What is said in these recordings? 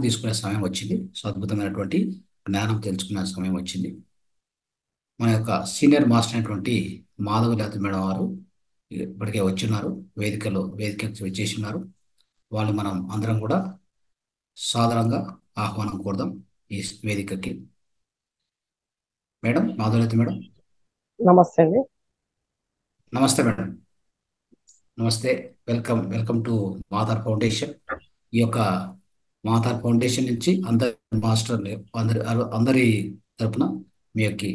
తీసుకునే సమయం వచ్చింది. సో అద్భుతమైనటువంటి జ్ఞానం తెలుసుకునే సమయం వచ్చింది. మన యొక్క సీనియర్ మాస్టర్ అయినటువంటి మాధవలత మేడం వారు ఇప్పటికే వచ్చిన్నారు. వేదికకు వచ్చేసి ఉన్నారు. వాళ్ళు మనం అందరం కూడా సాధారణంగా ఆహ్వానం కోరదాం ఈ వేదికకి. మేడం మాధవలత మేడం, నమస్తే అండి. నమస్తే మేడం. నమస్తే. Welcome welcome to Mathar Foundation. ఈ యొక్క మాతార్ ఫౌండేషన్ నుంచి అందరి మాస్టర్లు అందరి తరపున మీ యొక్క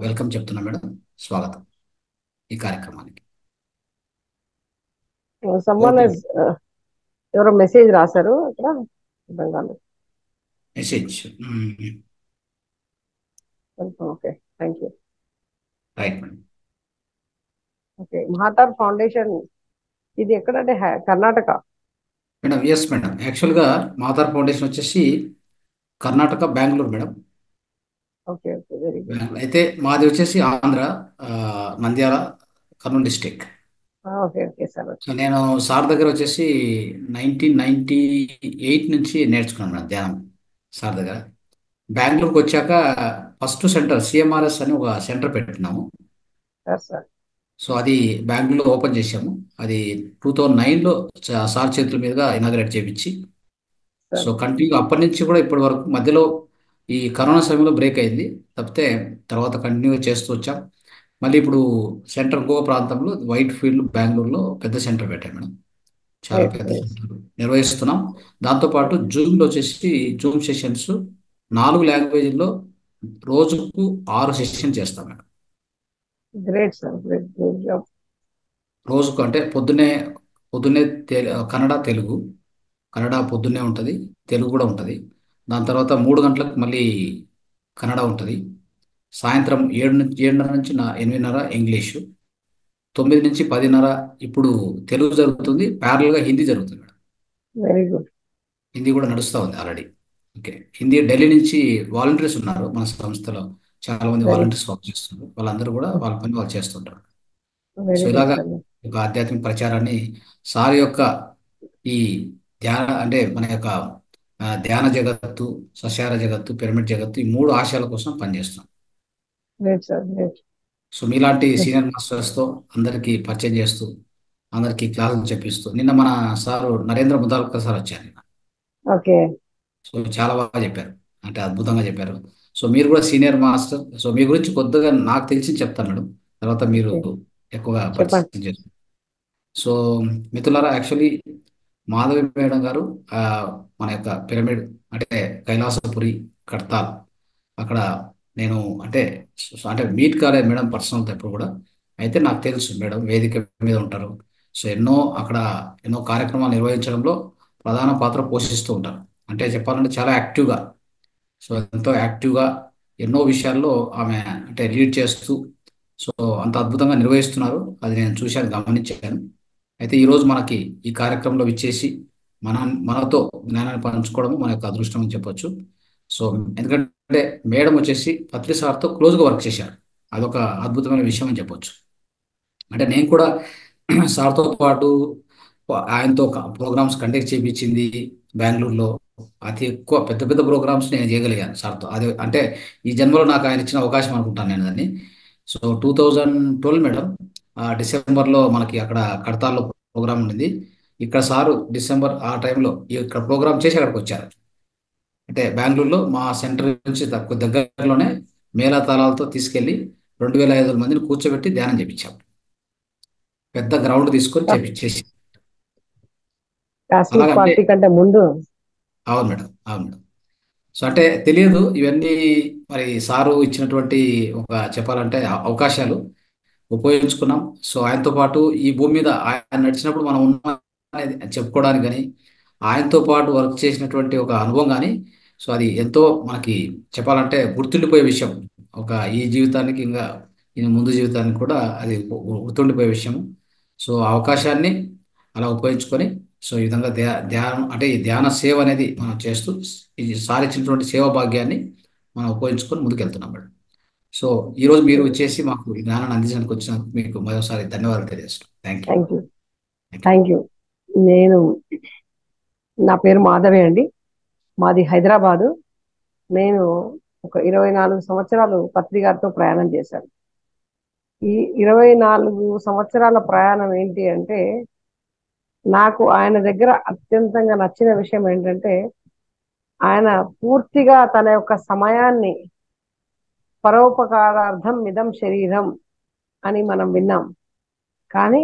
వెల్కమ్ చెప్తున్నా మేడం. స్వాగతం ఈ కార్యక్రమానికి. సమ్మన్ ఎవరో మెసేజ్ రాశారు అక్కడ, అర్థం కాలేదు. Message okay, thank you. Right madam. Okay, Mahathar Foundation ఇది ఎక్కడంటే కర్ణాటక. మేడం ఎస్ మేడం, యాక్చువల్గా మాతార్ ఫౌండేషన్ వచ్చేసి Karnataka, Bengaluru madam. Okay okay, very good. అయితే మాది వచ్చేసి Andhra, Nandyal, Kurnool district. Okay okay sir. So నేను సార్ దగ్గర వచ్చేసి 1998 నుంచి నేర్చుకున్నాను మేడం ధ్యానం సార్ దగ్గర. బెంగళూరుకి వచ్చాక ఫస్ట్ సెంటర్ సిఎంఆర్ఎస్ అని ఒక సెంటర్ పెట్టినాము. సార్ సార్ సో అది బెంగళూరులో ఓపెన్ చేశాము. అది 2009లో సార్ చేతుల మీదుగా ఇనాగ్రేట్ చేయించి, సో సార్ కంటిన్యూ అప్పటి నుంచి కూడా ఇప్పటి వరకు, మధ్యలో ఈ కరోనా సమయంలో బ్రేక్ అయింది తప్పితే తర్వాత కంటిన్యూ చేస్తూ వచ్చాం. మళ్ళీ ఇప్పుడు సెంటర్ గోవా ప్రాంతంలో వైట్ ఫీల్డ్ బెంగళూరులో పెద్ద సెంటర్ పెట్టాం మేడం. చాలా గ్రేట్ పెద్ద గ్రేట్. సెంటర్ నిర్వహిస్తున్నాం. దాంతోపాటు జూమ్లో వచ్చేసి జూమ్ సెషన్స్ 4 లాంగ్వేజ్లో రోజుకు 6 సెషన్ చేస్తాం madam. Great sir, great great job. రోజుకు అంటే పొద్దున్నే పొద్దున్నే కన్నడ, తెలుగు. కన్నడ పొద్దున్నే ఉంటుంది, తెలుగు కూడా ఉంటుంది. దాని తర్వాత 3 గంటలకు మళ్ళీ కన్నడ ఉంటుంది. సాయంత్రం 7:30 నుంచి 8:30 ఇంగ్లీషు. 9 నుంచి 10:30 ఇప్పుడు తెలుగు జరుగుతుంది. ప్యారల్గా హిందీ జరుగుతుంది మేడం. Very good. హిందీ కూడా నడుస్తూ ఉంది ఆల్రెడీ. ఓకే. హిందీ ఢిల్లీ నుంచి వాలంటీర్స్ ఉన్నారు మన సంస్థలో. చాలా మంది వెరీ వాలంటీర్స్ వర్క్ చేస్తున్నారు. వాళ్ళందరూ కూడా వాళ్ళ పని వాళ్ళు చేస్తుంటారు. సో వెరీ గుడ్ ఇలాగా సార్. ఒక ఆధ్యాత్మిక ప్రచారాన్ని సార్ యొక్క ఈ ధ్యాన అంటే మన యొక్క ధ్యాన జగత్తు, సస్యాహార జగత్తు, పిరమిడ్ జగత్తు, ఈ 3 ఆశయాల కోసం పనిచేస్తున్నాం. Great sir, great. సో మీలాంటి సీనియర్ మాస్టర్స్తో అందరికీ పరిచయం చేస్తూ, అందరికీ క్లాసులు చెప్పిస్తూ, నిన్న మన సారు నరేంద్ర ముదాల్కర్ సార్ వచ్చారు నిన్న. ఓకే. సో చాలా బాగా చెప్పారు, అంటే అద్భుతంగా చెప్పారు. సో మీరు కూడా సీనియర్ మాస్టర్. సో మీ గురించి కొద్దిగా నాకు తెలిసి చెప్తాను మేడం, తర్వాత మీరు ఓకే, ఎక్కువగా చెప్పండి. పరిచయం చేస్తారు. సో మిత్రులారా, యాక్చువల్లీ మాధవి మేడం గారు ఆ, మన యొక్క పిరమిడ్ అంటే కైలాసపురి, కడతాల్, అక్కడ నేను అంటే అంటే మీట్ కాలేదు మేడం పర్సనల్తో ఎప్పుడు కూడా. అయితే నాకు తెలుసు మేడం వేదిక మీద ఉంటారు. సో అక్కడ ఎన్నో కార్యక్రమాలు నిర్వహించడంలో ప్రధాన పాత్ర పోషిస్తూ ఉంటారు. అంటే చెప్పాలంటే చాలా యాక్టివ్గా, సో ఎంతో యాక్టివ్గా ఎన్నో విషయాల్లో ఆమె అంటే లీడ్ చేస్తూ, సో అంత అద్భుతంగా నిర్వహిస్తున్నారు. అది నేను చూశాను, గమనించాను. అయితే ఈరోజు మనకి ఈ కార్యక్రమంలో విచ్చేసి మన మనతో జ్ఞానాన్ని పంచుకోవడం మన యొక్క అదృష్టం అని చెప్పొచ్చు. సో ఎందుకంటే మేడం వచ్చేసి పత్రి సార్తో క్లోజ్గా వర్క్ చేశారు. అదొక అద్భుతమైన విషయం అని చెప్పొచ్చు. అంటే నేను కూడా సార్తో పాటు ఆయనతో ప్రోగ్రామ్స్ కండక్ట్ చేయించింది బెంగళూరులో. అతి ఎక్కువ పెద్ద పెద్ద ప్రోగ్రామ్స్ నేను చేయగలిగాను సార్తో. అది అంటే ఈ జన్మలో నాకు ఆయన ఇచ్చిన అవకాశం అనుకుంటాను నేను దాన్ని. సో 2012 మేడం, డిసెంబర్లో మనకి అక్కడ కడతాల్లో ప్రోగ్రామ్ ఉండింది. ఇక్కడ సారు డిసెంబర్ ఆ టైంలో ఇక్కడ ప్రోగ్రామ్ చేసి అక్కడికి వచ్చారు. అంటే బెంగళూరులో మా సెంటర్ నుంచి తక్కువ దగ్గరలోనే మేళతాళాలతో తీసుకెళ్లి 2,500 మందిని కూర్చోబెట్టి ధ్యానం చేపించాం. పెద్ద గ్రౌండ్ తీసుకొని చేసి. కాశ్మీర్ అలాగంటే పార్టీ కంటే ముందు. అవును మేడం, అవును మేడం. సో అంటే తెలియదు ఇవన్నీ, మరి సారు ఇచ్చినటువంటి ఒక చెప్పాలంటే అవకాశాలు ఉపయోగించుకున్నాం. సో ఆయనతో పాటు ఈ భూమి మీద ఆయన నడిచినప్పుడు మనం ఉన్నాం అనేది చెప్పుకోవడానికి కానీ, ఆయనతో పాటు వర్క్ చేసినటువంటి ఒక అనుభవం కానీ, సో అది ఎంతో మనకి చెప్పాలంటే గుర్తుండిపోయే విషయం. ఒక ఈ జీవితానికి ఇంకా ఈ ముందు జీవితానికి కూడా అది గుర్తుండిపోయే విషయం. సో ఆ అవకాశాన్ని అలా ఉపయోగించుకొని, సో ఈ విధంగా ధ్యానం అంటే ఈ ధ్యాన సేవ అనేది మనం చేస్తూ ఈ సాధించినటువంటి సేవా భాగ్యాన్ని మనం ఉపయోగించుకొని ముందుకెళ్తున్నాం మేడం. సో ఈరోజు మీరు వచ్చేసి మాకు ఈ జ్ఞానాన్ని అందించడానికి వచ్చినందుకు మీకు మరోసారి ధన్యవాదాలు తెలియజేస్తున్నాం. Thank you. Thank you, thank you. Thank you. నేను నా పేరు మాధవి అండి. మాది హైదరాబాదు. నేను ఒక 24 సంవత్సరాలు పత్రి గారితో ప్రయాణం చేశాను. ఈ 24 సంవత్సరాల ప్రయాణం ఏంటి అంటే, నాకు ఆయన దగ్గర అత్యంతంగా నచ్చిన విషయం ఏంటంటే, ఆయన పూర్తిగా తన యొక్క సమయాన్ని పరోపకారార్థం మిదం శరీరం అని మనం విన్నాం. కానీ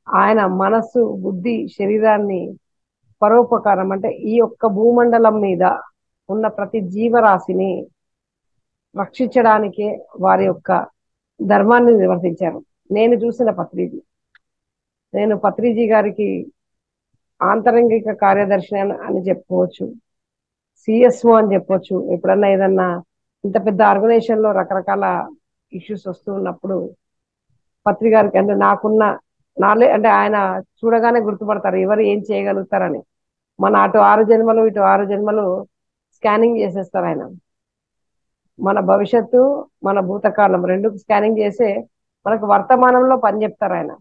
ఆయన మనస్సు, బుద్ధి, శరీరాన్ని పరోపకారం అంటే ఈ యొక్క భూమండలం మీద ఉన్న ప్రతి జీవరాశిని రక్షించడానికే వారి యొక్క ధర్మాన్ని నిర్వర్తించారు. నేను చూసిన పత్రిజీ, నేను పత్రిజీ గారికి ఆంతరంగిక కార్యదర్శి అని చెప్పుకోవచ్చు, సిఎస్ఓ అని చెప్పొచ్చు. ఎప్పుడన్నా ఏదన్నా ఇంత పెద్ద ఆర్గనైజేషన్ లో రకరకాల ఇష్యూస్ వస్తూ ఉన్నప్పుడు పత్రికారికి అంటే నాకున్న నాలే అంటే ఆయన చూడగానే గుర్తుపడతారు ఎవరు ఏం చేయగలుగుతారని. మన అటు 6 జన్మలు ఇటు 6 జన్మలు స్కానింగ్ చేసేస్తారు ఆయన. మన భవిష్యత్తు మన భూతకాలం రెండు స్కానింగ్ చేసే మనకు వర్తమానంలో పని చెప్తారు ఆయన.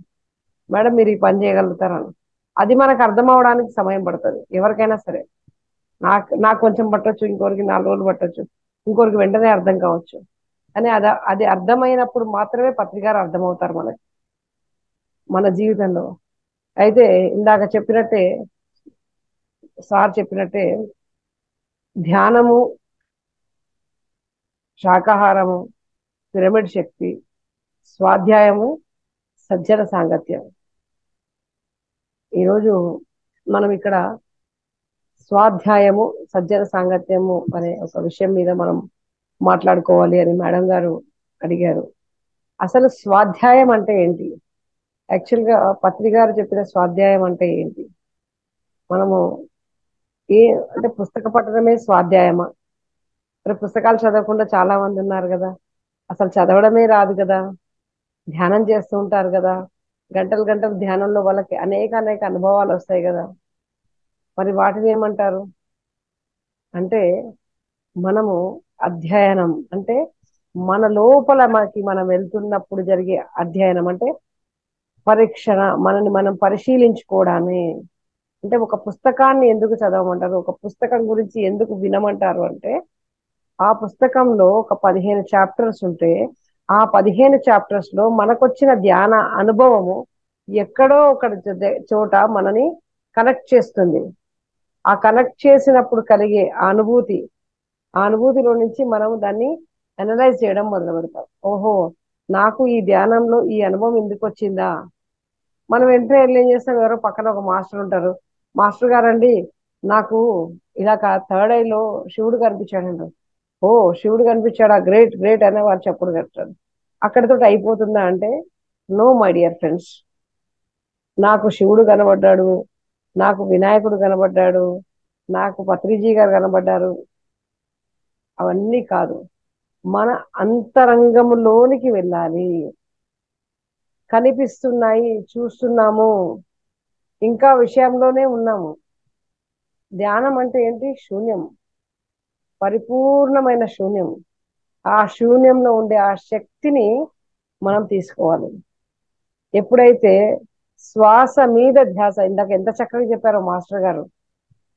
మేడం మీరు ఈ పని చేయగలుగుతారని. అది మనకు అర్థం అవడానికి సమయం పడుతుంది ఎవరికైనా సరే. నాకు కొంచెం పట్టొచ్చు, ఇంకోరికి 4 రోజులు పట్టొచ్చు, ఇంకోరికి వెంటనే అర్థం కావచ్చు. కానీ అది అర్థమైనప్పుడు మాత్రమే పత్రికారు అర్థమవుతారు మనకి మన జీవితంలో. అయితే ఇందాక చెప్పినట్టే, సార్ చెప్పినట్టే, ధ్యానము, శాకాహారము, పిరమిడ్ శక్తి, స్వాధ్యాయము, సజ్జన సాంగత్యం. ఈరోజు మనం ఇక్కడ స్వాధ్యాయము, సజ్జన సాంగత్యము అనే ఒక విషయం మీద మనం మాట్లాడుకోవాలి అని మేడం గారు అడిగారు. అసలు స్వాధ్యాయం అంటే ఏంటి? యాక్చువల్గా పత్రికారు చెప్పిన స్వాధ్యాయం అంటే ఏంటి? మనము ఏ అంటే పుస్తక పఠనమే స్వాధ్యాయమా? మరి పుస్తకాలు చదవకుండా చాలా మంది ఉన్నారు కదా, అసలు చదవడమే రాదు కదా, ధ్యానం చేస్తూ ఉంటారు కదా, గంటలు గంటలు ధ్యానంలో వాళ్ళకి అనేక అనేక అనుభవాలు వస్తాయి కదా, మరి వాటిని ఏమంటారు అంటే, మనము అధ్యయనం అంటే మన లోపల మనం వెళ్తున్నప్పుడు జరిగే అధ్యయనం అంటే పరీక్షణ, మనని మనం పరిశీలించుకోవడాన్ని. అంటే ఒక పుస్తకాన్ని ఎందుకు చదవమంటారు, ఒక పుస్తకం గురించి ఎందుకు వినమంటారు అంటే, ఆ పుస్తకంలో ఒక 15 చాప్టర్స్ ఉంటే ఆ 15 చాప్టర్స్ లో మనకొచ్చిన ధ్యాన అనుభవము ఎక్కడో ఒక చోట మనని కనెక్ట్ చేస్తుంది. ఆ కనెక్ట్ చేసినప్పుడు కలిగే ఆ అనుభూతిలో నుంచి మనం దాన్ని అనలైజ్ చేయడం మొదలు పెడతాం. ఓహో, నాకు ఈ ధ్యానంలో ఈ అనుభవం ఎందుకు వచ్చిందా. మనం వెంటనే వెళ్ళి ఏం చేస్తాం, ఎవరో పక్కన ఒక మాస్టర్ ఉంటారు, మాస్టర్ గారండి నాకు ఇలా థర్డ్ ఐలో శివుడు కనిపించాడంటారు. ఓ శివుడు కనిపించాడా, గ్రేట్ గ్రేట్ అనే వారు చెప్పుడు కట్టారు. అక్కడితో అయిపోతుందా అంటే, నో మై డియర్ ఫ్రెండ్స్, నాకు శివుడు కనబడ్డాడు, నాకు వినాయకుడు కనబడ్డాడు, నాకు పత్రిజీ గారు కనబడ్డారు, అవన్నీ కాదు. మన అంతరంగములోనికి వెళ్ళాలి. కనిపిస్తున్నాయి, చూస్తున్నాము, ఇంకా విషయంలోనే ఉన్నాము. ధ్యానం అంటే ఏంటి? శూన్యం, పరిపూర్ణమైన శూన్యం. ఆ శూన్యంలో ఉండే ఆ శక్తిని మనం తీసుకోవాలి. ఎప్పుడైతే శ్వాస మీద ధ్యాస, ఇందాక ఎంత చక్కగా చెప్పారో మాస్టర్ గారు,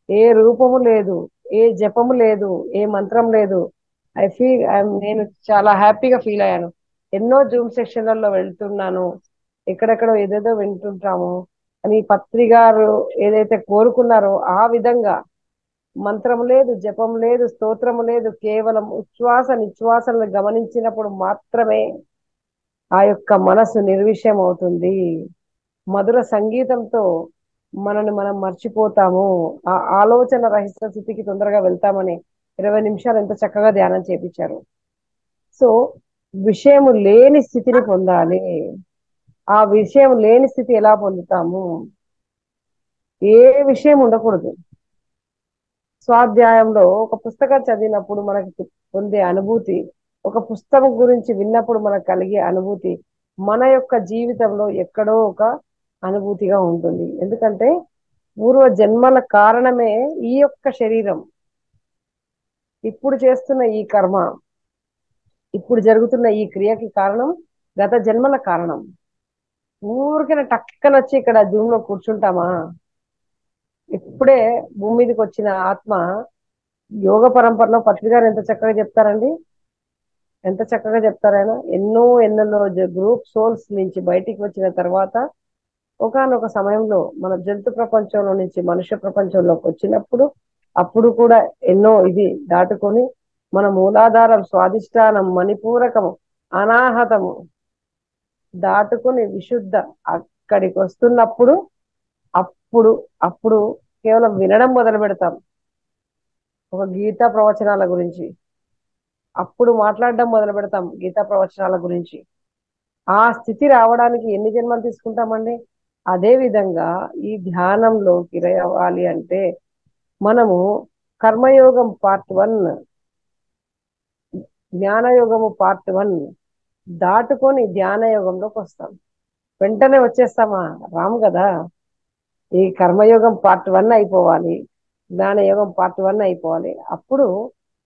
ఏ రూపము లేదు, ఏ జపము లేదు, ఏ మంత్రం లేదు. నేను చాలా హ్యాపీగా ఫీల్ అయ్యాను. ఎన్నో జూమ్ సెషన్లలో వెళ్తున్నాను, ఎక్కడెక్కడో ఏదేదో వింటుంటాము. అని పత్రికారు ఏదైతే కోరుకున్నారో ఆ విధంగా మంత్రం లేదు, జపం లేదు, స్తోత్రము లేదు, కేవలం ఉచ్ఛ్వాస నిశ్వాసలను గమనించినప్పుడు మాత్రమే ఆ యొక్క మనసు నిర్విషయం అవుతుంది. మధుర సంగీతంతో మనని మనం మర్చిపోతాము, ఆ ఆలోచన రహిత స్థితికి తొందరగా వెళ్తామని 20 నిమిషాలు ఎంత చక్కగా ధ్యానం చేపించారు. సో విషయము లేని స్థితిని పొందాలి. ఆ విషయం లేని స్థితి ఎలా పొందుతాము? ఏ విషయం ఉండకూడదు. స్వాధ్యాయంలో ఒక పుస్తకం చదివినప్పుడు మనకి పొందే అనుభూతి, ఒక పుస్తకం గురించి విన్నప్పుడు మనకు కలిగే అనుభూతి మన యొక్క జీవితంలో ఎక్కడో ఒక అనుభూతిగా ఉంటుంది. ఎందుకంటే పూర్వ జన్మల కారణమే ఈ యొక్క శరీరం, ఇప్పుడు చేస్తున్న ఈ కర్మ, ఇప్పుడు జరుగుతున్న ఈ క్రియకి కారణం గత జన్మల కారణం. ఊరికైనా టక్కన వచ్చి ఇక్కడ జూమ్ లో కూర్చుంటామా? ఇప్పుడే భూమి మీదకి వచ్చిన ఆత్మ యోగ పరంపరలో పత్రి గారు ఎంత చక్కగా చెప్తారండి, ఎంత చక్కగా చెప్తారైనా. ఎన్నో ఎన్నెన్నో గ్రూప్ సోల్స్ నుంచి బయటికి వచ్చిన తర్వాత ఒకానొక సమయంలో మన జంతు ప్రపంచంలో నుంచి మనుష్య ప్రపంచంలోకి వచ్చినప్పుడు అప్పుడు కూడా ఎన్నో ఇది దాటుకొని మన మూలాధారం స్వాదిష్టానం మణిపూరకము అనాహతము దాటుకొని విశుద్ధ అక్కడికి వస్తున్నప్పుడు అప్పుడు అప్పుడు కేవలం వినడం మొదలు పెడతాం ఒక గీతా ప్రవచనాల గురించి. అప్పుడు మాట్లాడడం మొదలు పెడతాం గీతా ప్రవచనాల గురించి. ఆ స్థితి రావడానికి ఎన్ని జన్మలు తీసుకుంటామండి? అదే విధంగా ఈ ధ్యానంలోకి రావాలి అంటే మనము కర్మయోగం పార్ట్ 1, జ్ఞానయోగము పార్ట్ 1 దాటుకొని ధ్యాన యోగంలోకి వస్తాం. వెంటనే వచ్చేస్తామా? రాము కదా. ఈ కర్మయోగం పార్ట్ 1 అయిపోవాలి, జ్ఞానయోగం పార్ట్ 1 అయిపోవాలి, అప్పుడు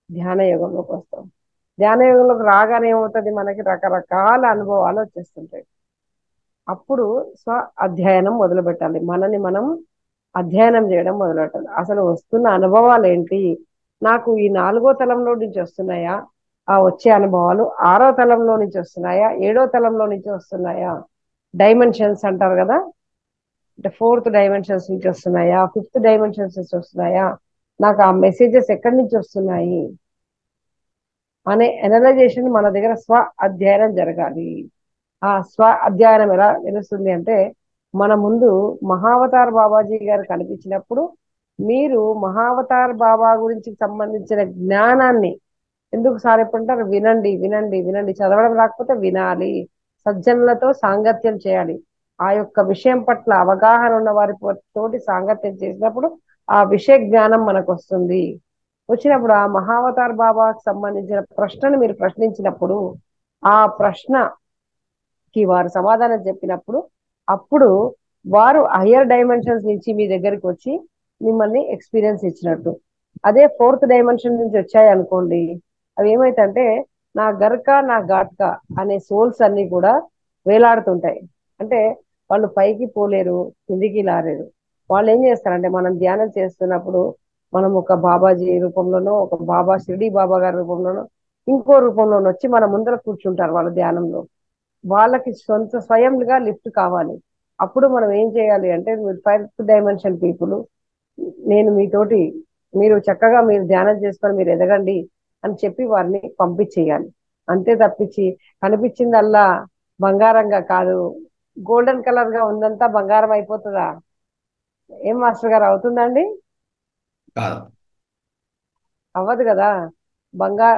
ధ్యాన యోగంలోకి వస్తాం. ధ్యాన యోగంలోకి రాగానే ఏమవుతుంది, మనకి రకరకాల అనుభవాలు వచ్చేస్తుంటాయి. అప్పుడు స్వ అధ్యయనం మొదలు పెట్టాలి, మనని మనం అధ్యయనం చేయడం మొదలు పెట్టాలి. అసలు వస్తున్న అనుభవాలు ఏంటి, నాకు ఈ 4వ తలంలో నుంచి వస్తున్నాయా, ఆ వచ్చే అనుభవాలు 6వ తలంలో నుంచి వస్తున్నాయా, 7వ తలంలో నుంచి వస్తున్నాయా, డైమెన్షన్స్ అంటారు కదా, అంటే 4th డైమెన్షన్స్ నుంచి వస్తున్నాయా, 5th డైమెన్షన్స్ నుంచి వస్తున్నాయా, నాకు ఆ మెసేజెస్ ఎక్కడి నుంచి వస్తున్నాయి అనే ఎనలైజేషన్ మన దగ్గర స్వ అధ్యయనం జరగాలి. ఆ స్వ అధ్యయనం ఎలా తెలుస్తుంది అంటే మన ముందు మహావతార్ బాబాజీ గారు కనిపించినప్పుడు మీరు మహావతార్ బాబా గురించి సంబంధించిన జ్ఞానాన్ని, ఎందుకు సార్ ఎప్పుడంటారు, వినండి వినండి వినండి, చదవడం రాకపోతే వినాలి, సజ్జనులతో సాంగత్యం చేయాలి, ఆ యొక్క విషయం పట్ల అవగాహన ఉన్న వారి తోటి సాంగత్యం చేసినప్పుడు ఆ విషయ జ్ఞానం మనకు వస్తుంది. వచ్చినప్పుడు ఆ మహావతార్ బాబాకు సంబంధించిన ప్రశ్నను మీరు ప్రశ్నించినప్పుడు ఆ ప్రశ్నకి వారు సమాధానం చెప్పినప్పుడు అప్పుడు వారు హయ్యర్ డైమెన్షన్స్ నుంచి మీ దగ్గరికి వచ్చి మిమ్మల్ని ఎక్స్పీరియన్స్ ఇచ్చినట్టు. అదే 4th డైమెన్షన్ నుంచి వచ్చాయి అనుకోండి, అవి ఏమైతుంటే నా గర్క నా ఘాట్క అనే సోల్స్ అన్ని కూడా వేలాడుతుంటాయి. అంటే వాళ్ళు పైకి పోలేరు, కిందికి లారేరు. వాళ్ళు ఏం చేస్తారంటే మనం ధ్యానం చేస్తున్నప్పుడు మనం ఒక బాబాజీ రూపంలోనో, ఒక బాబా షిరిడి బాబా గారి రూపంలోనో, ఇంకో రూపంలోనో వచ్చి మన ముందర కూర్చుంటారు వాళ్ళ ధ్యానంలో. వాళ్ళకి స్వయంగా లిఫ్ట్ కావాలి. అప్పుడు మనం ఏం చేయాలి అంటే, మీరు 5th డైమెన్షన్ పీపుల్, నేను మీతోటి, మీరు చక్కగా మీరు ధ్యానం చేసుకొని మీరు ఎదగండి అని చెప్పి వారిని పంపించేయాలి. అంతే తప్పించి కనిపించిందల్లా బంగారంగా కాదు, గోల్డెన్ కలర్ గా ఉందంతా బంగారం అయిపోతుందా? ఏం మాస్టర్ గారు, అవుతుందండి? కాదు. అవ్వదు కదా.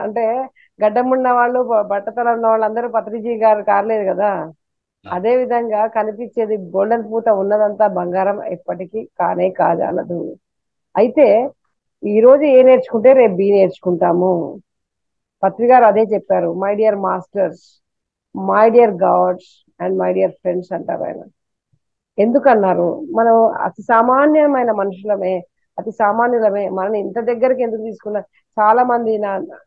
అంటే గడ్డం ఉన్న వాళ్ళు బట్టతల ఉన్న వాళ్ళందరూ పత్రిజీ గారు కారలేదు కదా. అదే విధంగా కనిపించేది గోల్డెన్ పూత ఉన్నదంతా బంగారం ఎప్పటికీ కానే కాజాలదు. అయితే ఈ రోజు ఏ నేర్చుకుంటే రేపు బి నేర్చుకుంటాము. పత్రికారు అదే చెప్పారు, my dear masters, my dear gods and my dear friends అంటారు ఆయన. ఎందుకన్నారు, మనం అతి సామాన్యమైన మనుషులమే, అతి సామాన్యులమే, మనని ఇంత దగ్గరికి ఎందుకు తీసుకున్నారు? చాలా మంది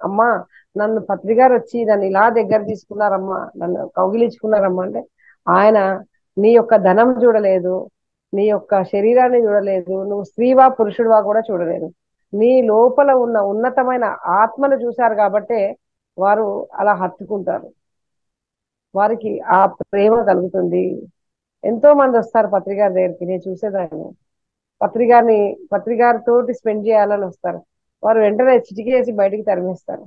అమ్మా, నన్ను పత్రికారు వచ్చి నన్ను ఇలా దగ్గర తీసుకున్నారమ్మా, నన్ను కౌగిలించుకున్నారమ్మా అంటే, ఆయన నీ యొక్క ధనం చూడలేదు, నీ యొక్క శరీరాన్ని చూడలేదు, నువ్వు స్త్రీవా పురుషుడివా కూడా చూడలేదు, నీ లోపల ఉన్న ఉన్నతమైన ఆత్మను చూశారు కాబట్టే వారు అలా హత్తుకుంటారు, వారికి ఆ ప్రేమ కలుగుతుంది. ఎంతో మంది వస్తారు పత్రికారి దగ్గరికి, నేను చూసేదాన్ని. పత్రికారిని పత్రికారితోటి స్పెండ్ చేయాలని వస్తారు, వారు వెంటనే చిటికేసి బయటికి తరిమేస్తారు.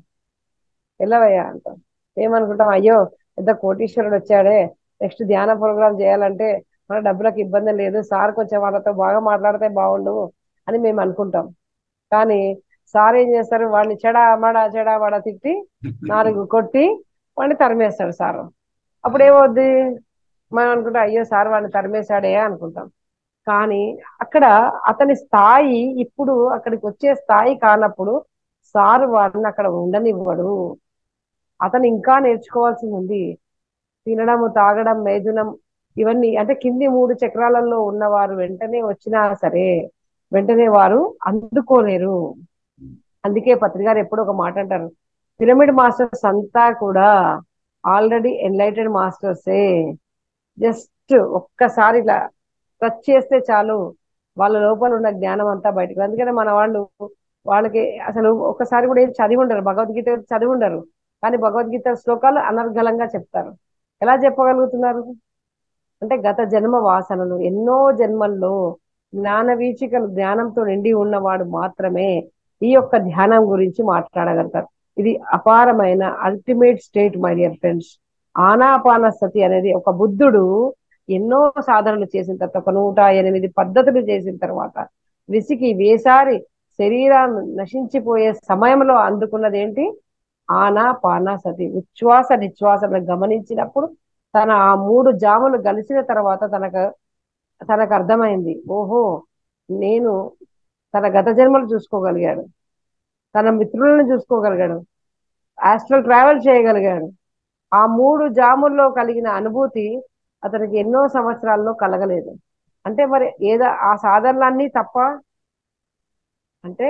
వెళ్ళవయ్యా అంటారు. ఏమనుకుంటాం, అయ్యో పెద్ద కోటీశ్వరుడు వచ్చాడే, నెక్స్ట్ ధ్యాన ప్రోగ్రామ్ చేయాలంటే మన డబ్బులకు ఇబ్బంది లేదు, సార్ కొంచెం వాళ్ళతో బాగా మాట్లాడితే బాగుండు అని మేము అనుకుంటాం. కానీ సార్ ఏం చేస్తారు, వాడిని చెడా మడ తిట్టి 4 కొట్టి వాడిని తరిమేస్తాడు సారు. అప్పుడు ఏమవుద్ది, మనం అనుకుంటాం అయ్యో సార్ వాడిని తరిమేశాడే అనుకుంటాం. కానీ అక్కడ అతని స్థాయి ఇప్పుడు అక్కడికి వచ్చే స్థాయి కానప్పుడు సారు వాడిని అక్కడ ఉండనివ్వడు. అతను ఇంకా నేర్చుకోవాల్సింది ఉంది. తినడం తాగడం మేధునం ఇవన్నీ అంటే కింది 3 చక్రాలలో ఉన్నవారు వెంటనే వచ్చినా సరే వెంటనే వారు అందుకోలేరు. అందుకే పత్రికారు ఎప్పుడు ఒక మాట అంటారు, పిరమిడ్ మాస్టర్స్ అంతా కూడా ఆల్రెడీ ఎన్లైటెడ్ మాస్టర్సే, జస్ట్ ఒక్కసారి ఇలా టచ్ చేస్తే చాలు వాళ్ళ లోపల ఉన్న జ్ఞానం అంతా బయటకు. అందుకనే మన వాళ్ళు వాళ్ళకి అసలు ఒకసారి కూడా ఏం చదివి ఉండరు, భగవద్గీత చదివి ఉండరు, కానీ భగవద్గీత శ్లోకాలు అనర్గళంగా చెప్తారు. ఎలా చెప్పగలుగుతున్నారు? అంటే గత జన్మ వాసనలు, ఎన్నో జన్మల్లో జ్ఞాన వీచికలు, జ్ఞానంతో నిండి ఉన్నవాడు మాత్రమే ఈ యొక్క ధ్యానం గురించి మాట్లాడగలుగుతారు. ఇది అపారమైన ultimate state my dear friends. Anapanasati అనేది ఒక బుద్ధుడు ఎన్నో సాధనలు చేసిన తర్వాత, ఒక 108 పద్ధతులు చేసిన తర్వాత, విసికి వేసారి శరీరాన్ని నశించిపోయే సమయంలో అందుకున్నది ఏంటి? ఆనాపాన సతి. ఉచ్ఛ్వాస నిశ్వాసను గమనించినప్పుడు తన ఆ 3 జాములు గలిసిన తర్వాత తనకు అర్థమైంది, ఓహో, నేను తన గత జన్మలు చూసుకోగలిగాడు, తన మిత్రులను చూసుకోగలిగాడు, ఆస్ట్రల్ ట్రావెల్ చేయగలిగాడు. ఆ 3 జాముల్లో కలిగిన అనుభూతి అతనికి ఎన్నో సంవత్సరాల్లో కలగలేదు. అంటే మరి ఏదో ఆ సాధనలన్నీ తప్ప? అంటే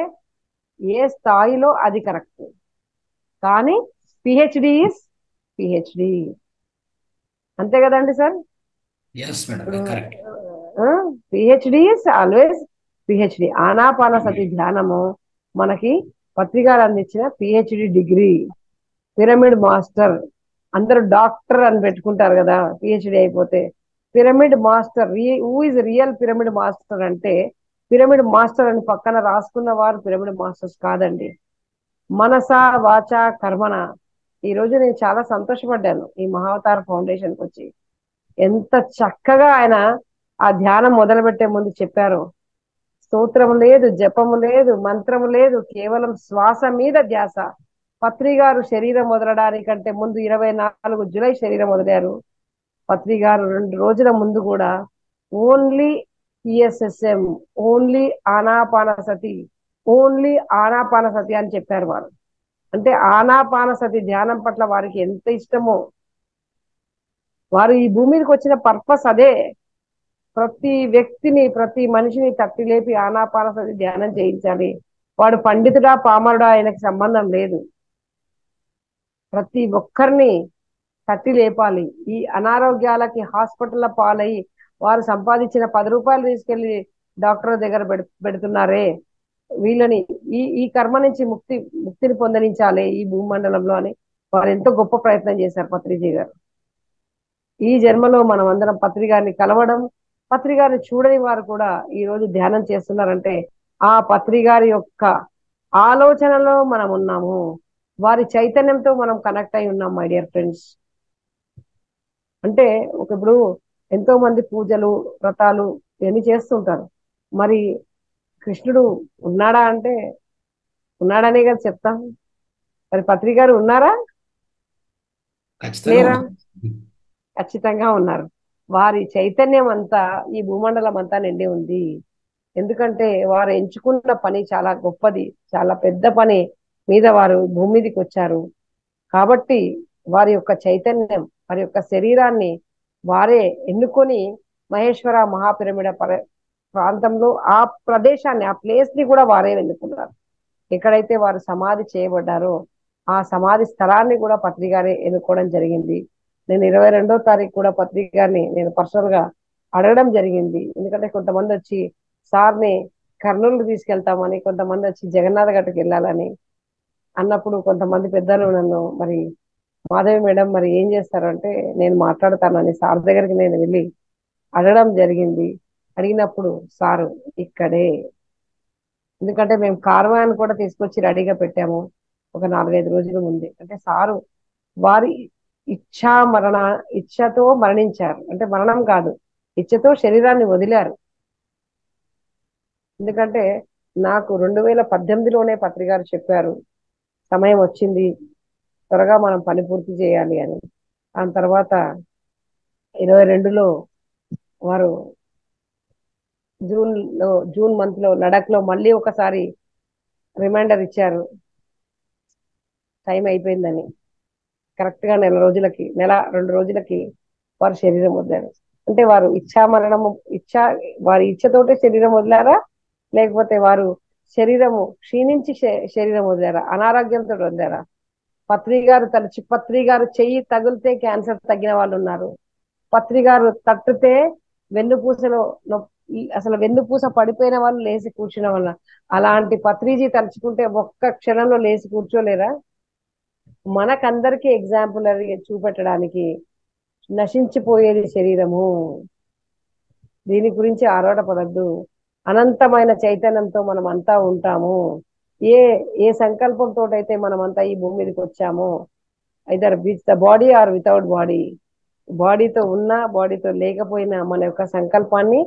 ఏ స్థాయిలో అది కరెక్ట్, కానీ పిహెచ్డి ఈస్ పిహెచ్డి. అంతే కదండి సార్? ఎస్ మేడం, ఇప్పుడు correct. PhD is always PhD. ఆనాపాన సతి ధ్యానము మనకి పత్రికారు అందించిన పిహెచ్డి డిగ్రీ. పిరమిడ్ మాస్టర్, అందరూ డాక్టర్ అని పెట్టుకుంటారు కదా పిహెచ్డి అయిపోతే. Pyramid master, who is real pyramid master అంటే, పిరమిడ్ మాస్టర్ అని పక్కన రాసుకున్న వారు పిరమిడ్ మాస్టర్స్ కాదండి. మనస వాచ కర్మణ. ఈ రోజు నేను చాలా సంతోషపడ్డాను ఈ మహావతార ఫౌండేషన్కి వచ్చి. ఎంత చక్కగా ఆయన ఆ ధ్యానం మొదలుపెట్టే ముందు చెప్పారు. స్తోత్రము లేదు, జపము లేదు, మంత్రము లేదు, కేవలం శ్వాస మీద ధ్యాస. పత్రి గారు శరీరం వదలడానికంటే ముందు 24 జూలై శరీరం వదిలారు. పత్రి గారు 2 రోజుల ముందు కూడా ఓన్లీ పిఎస్ఎస్ఎం, ఓన్లీ ఆనాపాన సతి, ఓన్లీ ఆనాపాన సతి అని చెప్పారు వారు. అంటే ఆనాపాన సతి ధ్యానం పట్ల వారికి ఎంత ఇష్టమో. వారు ఈ భూమి మీదకి వచ్చిన పర్పస్ అదే. ప్రతి వ్యక్తిని, ప్రతి మనిషిని తట్టి లేపి ఆనాపాన సతి ధ్యానం చేయించాలి. వాడు పండితుడా పామరుడా ఆయనకి సంబంధం లేదు. ప్రతి ఒక్కరిని తట్టి లేపాలి. ఈ అనారోగ్యాలకి హాస్పిటల్ పాలై వారు సంపాదించిన 10 రూపాయలు తీసుకెళ్లి డాక్టర్ దగ్గర పెడుతున్నారే, వీళ్ళని ఈ ఈ కర్మ నుంచి ముక్తిని పొందనించాలి ఈ భూమండలంలో అని వారు ఎంతో గొప్ప ప్రయత్నం చేశారు పత్రిజీ గారు. ఈ జన్మలో మనం అందరం పత్రి గారిని కలవడం, పత్రి గారిని చూడని వారు కూడా ఈ రోజు ధ్యానం చేస్తున్నారంటే ఆ పత్రి గారి యొక్క ఆలోచనలో మనం ఉన్నాము, వారి చైతన్యంతో మనం కనెక్ట్ అయి ఉన్నాం మై డియర్ ఫ్రెండ్స్. అంటే ఇప్పుడు ఎంతో మంది పూజలు వ్రతాలు ఇవన్నీ చేస్తుంటారు. మరి కృష్ణుడు ఉన్నాడా అంటే ఉన్నాడనే కదా చెప్తాం. మరి పత్రి గారు ఉన్నారా ఖచ్చితంగా లేరా? ఉన్నాం. ఖచ్చితంగా ఉన్నారు. వారి చైతన్యం అంతా ఈ భూమండలం అంతా నిండి ఉంది. ఎందుకంటే వారు ఎంచుకున్న పని చాలా గొప్పది, చాలా పెద్ద పని మీద వారు భూమి మీదకి వచ్చారు. కాబట్టి వారి యొక్క చైతన్యం, వారి యొక్క శరీరాన్ని వారే ఎన్నుకొని మహేశ్వర మహాపిరమిడ ప్రాంతంలో ఆ ప్రదేశాన్ని, ఆ ప్లేస్ ని కూడా వారే ఎన్నుకున్నారు. ఎక్కడైతే వారు సమాధి చేయబడ్డారో ఆ సమాధి స్థలాన్ని కూడా పత్రి గారే ఎన్నుకోవడం జరిగింది. నేను 22వ తారీఖు కూడా పత్రి గారిని నేను పర్సనల్ గా అడగడం జరిగింది. ఎందుకంటే కొంతమంది వచ్చి సార్ని కర్నూలు తీసుకెళ్తామని, కొంతమంది వచ్చి జగన్నాథ్ గట్టుకు వెళ్ళాలని అన్నప్పుడు కొంతమంది పెద్దలు నన్ను, మరి మాధవి మేడం మరి ఏం చేస్తారంటే, నేను మాట్లాడతానని సార్ దగ్గరికి నేను వెళ్ళి అడగడం జరిగింది. అడిగినప్పుడు సారు ఇక్కడే, ఎందుకంటే మేము కార్వాన్ కూడా తీసుకొచ్చి రెడీగా పెట్టాము ఒక 4-5 రోజుల ముందే. అంటే సారు వారి ఇచ్ఛతో మరణించారు. అంటే మరణం కాదు, ఇచ్ఛతో శరీరాన్ని వదిలారు. ఎందుకంటే నాకు 2018లోనే పత్రికారు చెప్పారు, సమయం వచ్చింది, త్వరగా మనం పని పూర్తి చేయాలి అని. దాని తర్వాత 22లో వారు జూన్ మంత్ లో లడక్ లో మళ్ళీ ఒకసారి రిమైండర్ ఇచ్చారు, టైం అయిపోయిందని. కరెక్ట్ గా నెల 2 రోజులకి వారు శరీరం వదిలారు. అంటే వారు మరణము వారి ఇచ్ఛతోటే శరీరం వదిలారా, లేకపోతే వారు శరీరము క్షీణించి శరీరం వదిలారా, అనారోగ్యంతో వదిలారా? పత్రి గారు చెయ్యి తగిలితే క్యాన్సర్ తగ్గిన వాళ్ళు ఉన్నారు. పత్రి గారు తట్టితే వెన్నుపూసలో అసలు వెన్నుపూస పడిపోయిన వాళ్ళు లేచి కూర్చున్న వల్ల అలాంటి పత్రిజీ తలుచుకుంటే ఒక్క క్షణంలో లేచి కూర్చోలేరా? మనకందరికీ ఎగ్జాంపుల్ చూపెట్టడానికి నశించిపోయేది శరీరము, దీని గురించి ఆరాటపడద్దు. అనంతమైన చైతన్యంతో మనం అంతా ఉంటాము. ఏ ఏ సంకల్పంతో అయితే మనం అంతా ఈ భూమి మీదకి వచ్చామో, either with the body or without body, బాడీతో ఉన్నా బాడీతో లేకపోయినా మన యొక్క సంకల్పాన్ని,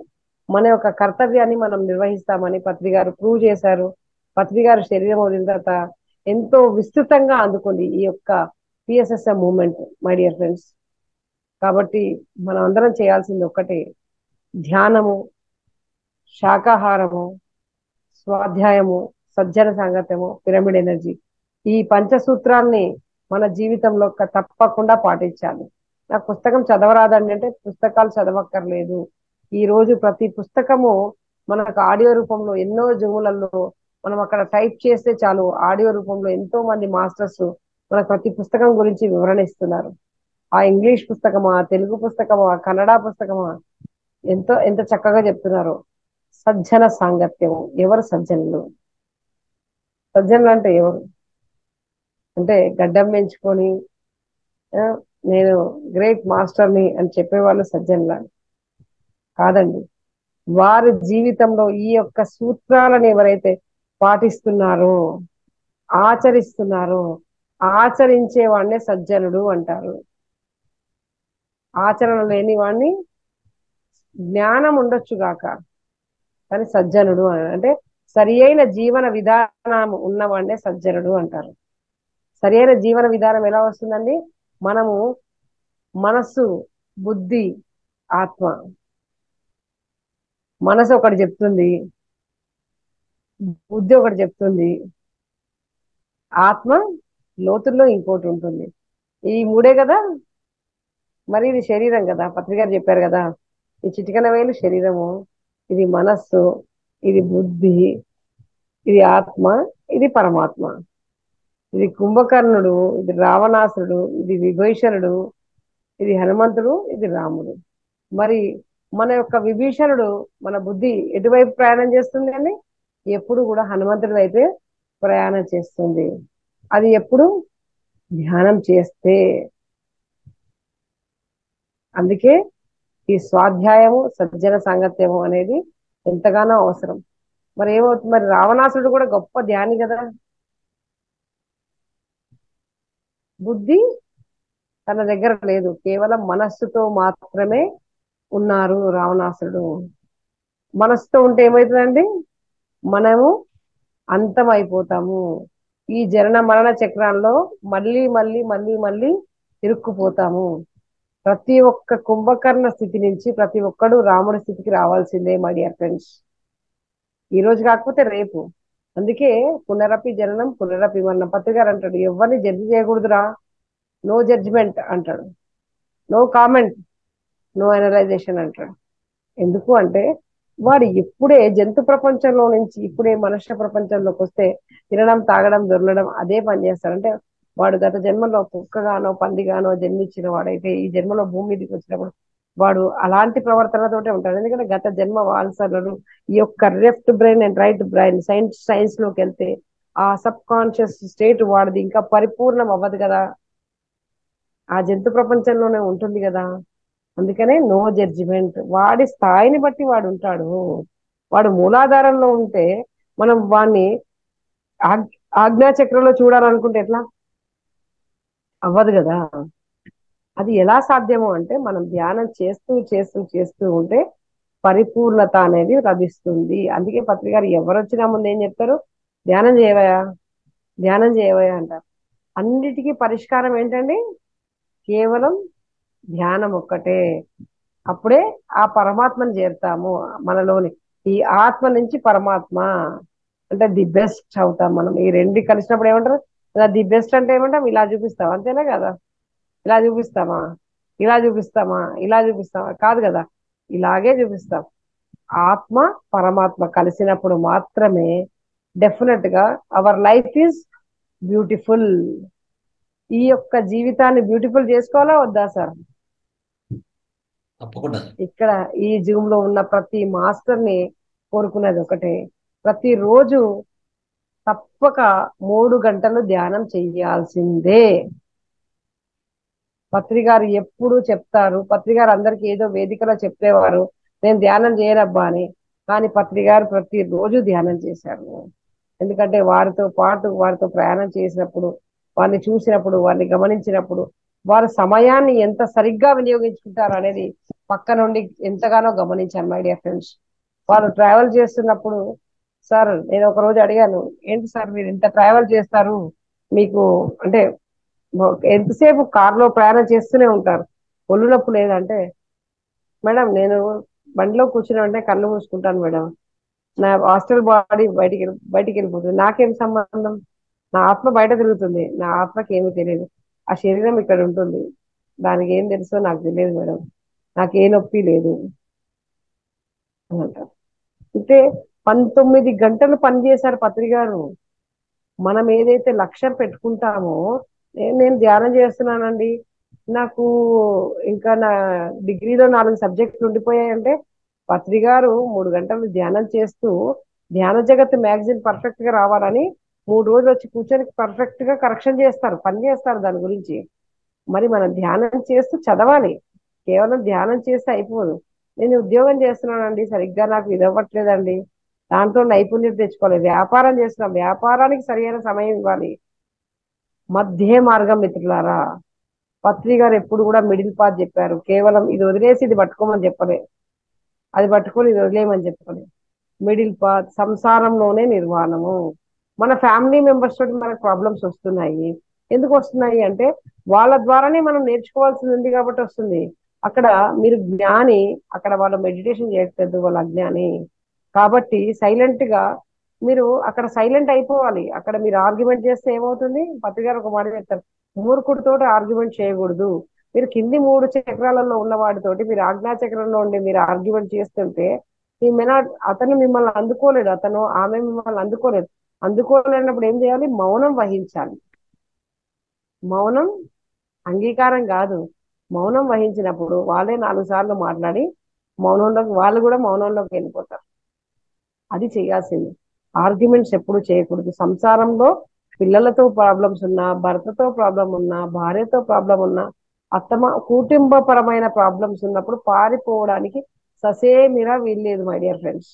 మన యొక్క కర్తవ్యాన్ని మనం నిర్వహిస్తామని పత్రి గారు ప్రూవ్ చేశారు. పత్రి గారు శరీరం వదిలిన తర్వాత ఎంతో విస్తృతంగా అందుకుంది ఈ యొక్క PSSM moment, my dear friends. కాబట్టి మనం అందరం చేయాల్సింది ఒక్కటే, ధ్యానము, శాకాహారము, స్వాధ్యాయము, సజ్జన సాంగత్యము, పిరమిడ్ ఎనర్జీ, ఈ పంచసూత్రాల్ని మన జీవితంలో తప్పకుండా పాటించాలి. నాకు పుస్తకం చదవరాదండి అంటే పుస్తకాలు చదవక్కర్లేదు. ఈ రోజు ప్రతి పుస్తకము మనకు ఆడియో రూపంలో ఎన్నో జూములలో మనం అక్కడ టైప్ చేస్తే చాలు, ఆడియో రూపంలో ఎంతో మంది మాస్టర్స్ మనకు ప్రతి పుస్తకం గురించి వివరణ ఇస్తున్నారు. ఆ ఇంగ్లీష్ పుస్తకమా, తెలుగు పుస్తకమా, కన్నడ పుస్తకమా, ఎంత చక్కగా చెప్తున్నారు. సజ్జన సాంగత్యము, ఎవరు సజ్జనులు? సజ్జనులు అంటే ఎవరు? అంటే గడ్డం పెంచుకొని ఆ, నేను గ్రేట్ మాస్టర్ని అని చెప్పేవాళ్ళు సజ్జనులా? కాదండి. వారి జీవితంలో ఈ యొక్క సూత్రాలను ఎవరైతే పాటిస్తున్నారో, ఆచరిస్తున్నారో, ఆచరించే వాడినే సజ్జనుడు అంటారు. ఆచరణ లేని వాడిని, జ్ఞానం ఉండొచ్చు గాక కానీ సజ్జనుడు అని అంటే సరి అయిన జీవన విధానం ఉన్నవాడినే సజ్జనుడు అంటారు. సరి అయిన జీవన విధానం ఎలా వస్తుందండి? మనము మనస్సు, బుద్ధి, ఆత్మ. మనసు ఒకటి చెప్తుంది, బుద్ధి ఒకటి చెప్తుంది, ఆత్మ లోతుల్లో ఇంకోటి ఉంటుంది. ఈ మూడే కదా. మరి ఇది శరీరం కదా, పత్రిక గారు చెప్పారు కదా, ఈ చిటికన వేలు శరీరము, ఇది మనస్సు, ఇది బుద్ధి, ఇది ఆత్మ, ఇది పరమాత్మ. ఇది కుంభకర్ణుడు, ఇది రావణాసురుడు, ఇది విభీషణుడు, ఇది హనుమంతుడు, ఇది రాముడు. మరి మన యొక్క విభీషణుడు, మన బుద్ధి ఎటువైపు ప్రయాణం చేస్తుంది అండి? ఎప్పుడు కూడా హనుమంతుడి వైపే ప్రయాణం చేస్తుంది. అది ఎప్పుడు? ధ్యానం చేస్తే. అందుకే ఈ స్వాధ్యాయము, సజ్జన సాంగత్యము అనేది ఎంతగానో అవసరం. మరి ఏమవుతుంది? మరి రావణాసురుడు కూడా గొప్ప ధ్యాని కదా. బుద్ధి తన దగ్గర లేదు, కేవలం మనస్సుతో మాత్రమే ఉన్నారు రావణాసురుడు. మనస్సుతో ఉంటే ఏమవుతుందండి? మనము అంతం అయిపోతాము. ఈ జనన మరణ చక్రాల్లో మళ్ళీ మళ్ళీ మళ్ళీ మళ్ళీ ఇరుక్కుపోతాము. ప్రతి ఒక్క కుంభకర్ణ స్థితి నుంచి ప్రతి ఒక్కడు రాముడి స్థితికి రావాల్సిందే మై డియర్ ఫ్రెండ్స్. ఈ రోజు కాకపోతే రేపు. అందుకే పునరపి జననం పునరపి మరణం. పత్రికారు అంటాడు, ఎవరిని జడ్జి చేయకూడదురా, నో జడ్జిమెంట్ అంటాడు, నో కామెంట్, నో అనలైజేషన్ అంటాడు. ఎందుకు అంటే వాడు ఇప్పుడే జంతు ప్రపంచంలో నుంచి ఇప్పుడే మనుష్య ప్రపంచంలోకి వస్తే తినడం, తాగడం, దొరలడం అదే పని చేస్తాడంటే వాడు గత జన్మలో కుక్కగానో పందిగానో జన్మించిన వాడైతే ఈ జన్మలో భూమి మీదకి వచ్చినప్పుడు వాడు అలాంటి ప్రవర్తనతోటే ఉంటాడు. ఎందుకంటే గత జన్మ వాల్సలు ఈ యొక్క left brain and right brain science లోకి వెళ్తే ఆ సబ్ కాన్షియస్ స్టేట్ వాడిది ఇంకా పరిపూర్ణం అవ్వదు కదా, ఆ జంతు ప్రపంచంలోనే ఉంటుంది కదా. అందుకనే నో జడ్జిమెంట్. వాడి స్థాయిని బట్టి వాడు ఉంటాడు. వాడు మూలాధారంలో ఉంటే మనం వాడిని ఆజ్ఞాచక్రంలో చూడాలనుకుంటే ఎట్లా? అవ్వదు కదా. అది ఎలా సాధ్యము అంటే మనం ధ్యానం చేస్తూ చేస్తూ చేస్తూ ఉంటే పరిపూర్ణత అనేది లభిస్తుంది. అందుకే పత్రిక గారు ఎవరు వచ్చినా ముందు ఏం చెప్తారు? ధ్యానం చేయవయా, ధ్యానం చేయవయా అంటారు. అన్నిటికీ పరిష్కారం ఏంటండి? కేవలం ధ్యానం ఒక్కటే. అప్పుడే ఆ పరమాత్మని చేరుతాము మనలోని. ఈ ఆత్మ నుంచి పరమాత్మ అంటే ది బెస్ట్ అవుతాం మనం. ఈ రెండు కలిసినప్పుడు ఏమంటారు? ది బెస్ట్ అంటే ఏమంటాం? ఇలా చూపిస్తాం, అంతేనా కదా? ఇలా చూపిస్తామా, ఇలా చూపిస్తామా, ఇలా చూపిస్తామా? కాదు కదా, ఇలాగే చూపిస్తాం. ఆత్మ పరమాత్మ కలిసినప్పుడు మాత్రమే డెఫినెట్ గా అవర్ లైఫ్ ఈజ్ బ్యూటిఫుల్. ఈ యొక్క జీవితాన్ని బ్యూటిఫుల్ చేసుకోవాలా వద్దా సార్? తప్పకుండా. ఇక్కడ ఈ జూమ్ లో ఉన్న ప్రతి మాస్టర్ ని కోరుకునేది ఒకటే, ప్రతిరోజు తప్పక 3 గంటలు ధ్యానం చెయ్యాల్సిందే. పత్రిగారు ఎప్పుడు చెప్తారు, పత్రిగారు అందరికి ఏదో వేదికలో చెప్పేవారు నేను ధ్యానం చేయనబ్బా అని, కానీ పత్రిగారు ప్రతిరోజు ధ్యానం చేశారు. ఎందుకంటే వారితో పాటు వారితో ప్రయాణం చేసినప్పుడు, వారిని చూసినప్పుడు, వారిని గమనించినప్పుడు, వారు సమయాన్ని ఎంత సరిగ్గా వినియోగించుకుంటారు అనేది పక్క నుండి ఎంతగానో గమనించాను మై డియర్ ఫ్రెండ్స్. వారు ట్రావెల్ చేస్తున్నప్పుడు, సార్ నేను ఒక రోజు అడిగాను, ఏంటి సార్ మీరు ఇంత ట్రావెల్ చేస్తారు, మీకు అంటే ఎంతసేపు కార్లో ప్రయాణం చేస్తూనే ఉంటారు, ఒళ్ళు నొప్పి లేదంటే, మేడం నేను బండిలో కూర్చుని అంటే కళ్ళు మూసుకుంటాను మేడం, నా హాస్టల్ బాడీ బయటికి వెళ్ళిపోతుంది, నాకేం సంబంధం, నా ఆత్మ బయట తిరుగుతుంది, నా ఆత్మకి ఏమీ తెలియదు, ఆ శరీరం ఇక్కడ ఉంటుంది, దానికి ఏం తెలుసో నాకు తెలియదు మేడం, నాకు ఏ నొప్పి లేదు అని అంటారు. అంటే 19 గంటలు పనిచేశారు పత్రికారు. మనం ఏదైతే లక్ష్యం పెట్టుకుంటామో, నేను ధ్యానం చేస్తున్నానండి, నాకు ఇంకా నా డిగ్రీలో 4 సబ్జెక్టులు ఉండిపోయాయంటే, పత్రికారు 3 గంటలు ధ్యానం చేస్తూ ధ్యాన జగత్ మ్యాగజైన్ పర్ఫెక్ట్ గా రావాలని 3 రోజులు వచ్చి కూర్చొని పర్ఫెక్ట్ గా కరెక్షన్ చేస్తారు, పని చేస్తారు దాని గురించి. మరి మనం ధ్యానం చేస్తూ చదవాలి, కేవలం ధ్యానం చేస్తే అయిపోదు. నేను ఉద్యోగం చేస్తున్నానండి, సరిగ్గా నాకు ఇది అవ్వట్లేదండి, దాంట్లో నైపుణ్యత తెచ్చుకోవాలి, వ్యాపారం చేస్తున్నాం, వ్యాపారానికి సరైన సమయం ఇవ్వాలి. మధ్య మార్గం మిత్రులారా, పత్రి గారు ఎప్పుడు కూడా మిడిల్ పాత్ చెప్పారు, కేవలం ఇది వదిలేసి ఇది పట్టుకోమని చెప్పలే, అది పట్టుకొని ఇది వదిలేయమని చెప్పలే. మిడిల్ పాత్, సంసారంలోనే నిర్వాణము. మన ఫ్యామిలీ మెంబర్స్ తోటి మనకు ప్రాబ్లమ్స్ వస్తున్నాయి, ఎందుకు వస్తున్నాయి అంటే వాళ్ళ ద్వారానే మనం నేర్చుకోవాల్సింది ఉంది కాబట్టి వస్తుంది. అక్కడ మీరు జ్ఞాని, అక్కడ వాళ్ళు మెడిటేషన్ చేయట్లేదు, వాళ్ళ అజ్ఞాని. కాబట్టి సైలెంట్ గా మీరు అక్కడ సైలెంట్ అయిపోవాలి. అక్కడ మీరు ఆర్గ్యుమెంట్ చేస్తే ఏమవుతుంది, పత్రికారు ఒక మాట చెప్తారు, మూర్ఖుడితో ఆర్గ్యుమెంట్ చేయకూడదు. మీరు కింది 3 చక్రాలలో ఉన్న వాడితోటి మీరు ఆజ్ఞా చక్రంలో ఉండి మీరు ఆర్గ్యుమెంట్ చేస్తుంటే, ఈ మెనా అతను మిమ్మల్ని అందుకోలేడు, అతను ఆమె మిమ్మల్ని అందుకోలేదు. అందుకోలేనప్పుడు ఏం చేయాలి, మౌనం వహించాలి. మౌనం అంగీకారం కాదు, మౌనం వహించినప్పుడు వాళ్ళే 4 సార్లు మాట్లాడి మౌనంలోకి, వాళ్ళు కూడా మౌనంలోకి వెళ్ళిపోతారు. అది చేయాల్సింది. ఆర్గ్యుమెంట్స్ ఎప్పుడు చేయకూడదు. సంసారంలో పిల్లలతో ప్రాబ్లమ్స్ ఉన్నా, భర్తతో ప్రాబ్లం ఉన్నా, భార్యతో ప్రాబ్లం ఉన్నా, కుటుంబపరమైన ప్రాబ్లమ్స్ ఉన్నప్పుడు పారిపోవడానికి ససేమిరా వీల్లేదు మై డియర్ ఫ్రెండ్స్.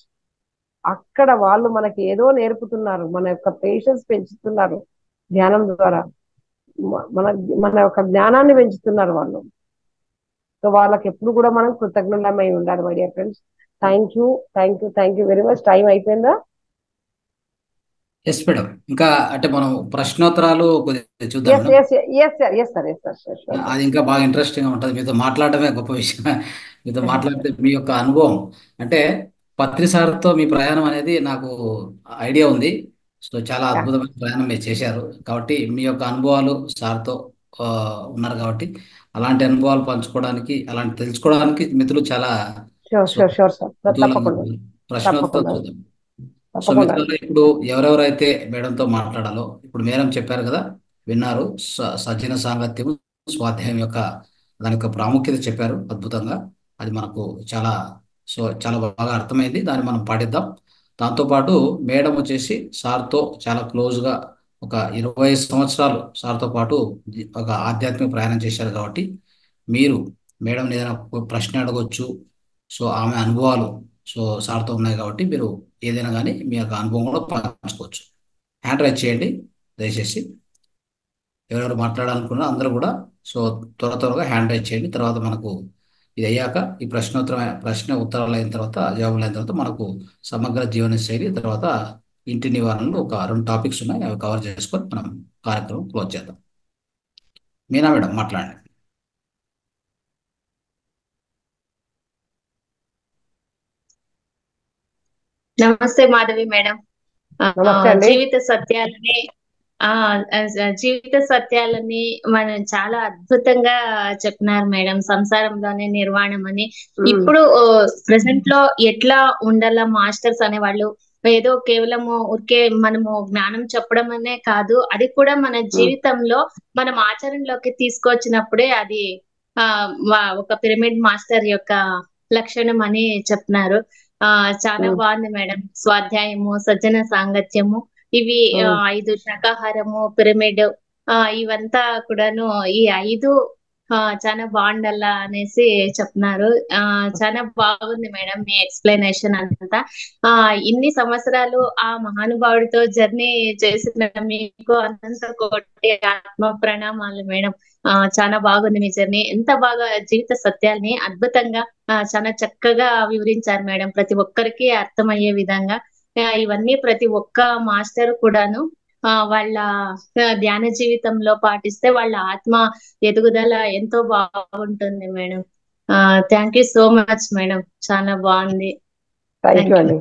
అక్కడ వాళ్ళు మనకి ఏదో నేర్పుతున్నారు, మన యొక్క పేషెన్స్ పెంచుతున్నారు ధ్యానం ద్వారా, మన మన యొక్క జ్ఞానాన్ని పెంచుతున్నారు వాళ్ళు. సో వాళ్ళకి ఎప్పుడు కూడా మనం కృతజ్ఞమై ఉండాలి my dear friends. Thank you, thank you, thank you very much. Time అయిపోయిందా? Yes madam. ఇంకా అంటే మనం ప్రశ్నోత్తరాలు కొద్దిగా చూద్దాం yes madam. Yes yes sir, yes sir, yes sir, sure sure అది ఇంకా బాగా ఇంట్రెస్టింగ్గా ఉంటుంది. మీతో మాట్లాడటమే గొప్ప విషయం. మీతో మాట్లాడితే మీ యొక్క అనుభవం అంటే పత్రి సార్తో మీ ప్రయాణం అనేది నాకు ఐడియా ఉంది. సో చాలా సార్. అద్భుతమైన ప్రయాణం మీరు చేశారు కాబట్టి మీ యొక్క అనుభవాలు సార్తో ఆ, ఉన్నారు కాబట్టి అలాంటి అనుభవాలు పంచుకోవడానికి, అలాంటి తెలుసుకోవడానికి మిత్రులు చాలా sure so sure sure sir, కుతూహలంగా తప్పకుండా, ఉన్నారు. ప్రశ్నోత్తరం తప్పకుండా, చూద్దాం. సో తప్పకుండా అండి. మిత్రులు ఇప్పుడు ఎవరెవరైతే మేడంతో మాట్లాడాలో ఇప్పుడు మేడం చెప్పారు కదా, విన్నారు. సజ్జన సాంగత్యం, స్వాధ్యాయం యొక్క దాని యొక్క ప్రాముఖ్యత చెప్పారు అద్భుతంగా. అది మనకు చాలా చాలా బాగా అర్థమైంది, దాన్ని మనం పాటిద్దాం. దాంతోపాటు మేడం వచ్చేసి సార్తో చాలా క్లోజ్గా ఒక 20 సంవత్సరాలు సార్తో పాటు ఒక ఆధ్యాత్మిక ప్రయాణం చేశారు కాబట్టి మీరు మేడం ఏదైనా ఒక ప్రశ్న అడగొచ్చు. సో ఆమె అనుభవాలు సార్తో ఉన్నాయి కాబట్టి మీరు ఏదైనా కానీ మీ యొక్క అనుభవం కూడా పంచుకోవచ్చు. హ్యాండ్ రైజ్ చేయండి దయచేసి. ఎవరెవరు మాట్లాడాలనుకున్నా అందరూ కూడా సో త్వరగా హ్యాండ్ రైజ్ చేయండి. తర్వాత మనకు ఇది అయ్యాక ఈ ప్రశ్న ఉత్తరాలు అయిన తర్వాత, జవాబులు అయిన తర్వాత మనకు సమగ్ర జీవన శైలి, తర్వాత ఇంటి నివారణలు ఒక 2 టాపిక్స్ ఉన్నాయి, అవి కవర్ చేసుకొని మనం కార్యక్రమం క్లోజ్ చేద్దాం. మీనా మేడం మాట్లాడండి. నమస్తే మాధవి మేడం. నమస్తే అండి. జీవిత సత్యాలని ఆ జీవిత సత్యాలని మనం చాలా అద్భుతంగా చెప్పినారు మేడం. సంసారంలోనే నిర్వాణం అని. ఇప్పుడు ప్రెసెంట్ లో ఎట్లా ఉండాల మాస్టర్స్ అనే వాళ్ళు ఏదో కేవలము ఊరికే మనము జ్ఞానం చెప్పడం అనే కాదు, అది కూడా మన జీవితంలో మనం ఆచరణలోకి తీసుకొచ్చినప్పుడే అది ఆ ఒక పిరమిడ్ మాస్టర్ యొక్క లక్షణం అని చెప్తున్నారు. చాలా బాగుంది మేడం. స్వాధ్యాయము, సజ్జన సాంగత్యము, ఇవి 5 శాకాహారము, పిరమిడ్, ఇవంతా కూడాను ఈ 5 చాలా బాగుండల్లా అనేసి చెప్తున్నారు. చాలా బాగుంది మేడం మీ ఎక్స్ప్లెనేషన్ అంతా. ఇన్ని సంవత్సరాలు ఆ మహానుభావుడితో జర్నీ చేసిన మీకు అనంత కోటి ఆత్మ ప్రణామాలు మేడం. చాలా బాగుంది మీ జర్నీ. ఎంత బాగా జీవిత సత్యాల్ని అద్భుతంగా చాలా చక్కగా వివరించారు మేడం. ప్రతి ఒక్కరికి అర్థమయ్యే విధంగా ఇవన్నీ ప్రతి ఒక్క మాస్టర్ కూడాను వాళ్ళ ధ్యాన జీవితంలో పాటిస్తే వాళ్ళ ఆత్మ ఎదుగుదల ఎంతో బాగుంటుంది madam. Thank you so much madam. చాలా బాగుంది. థ్యాంక్ యూ అండి.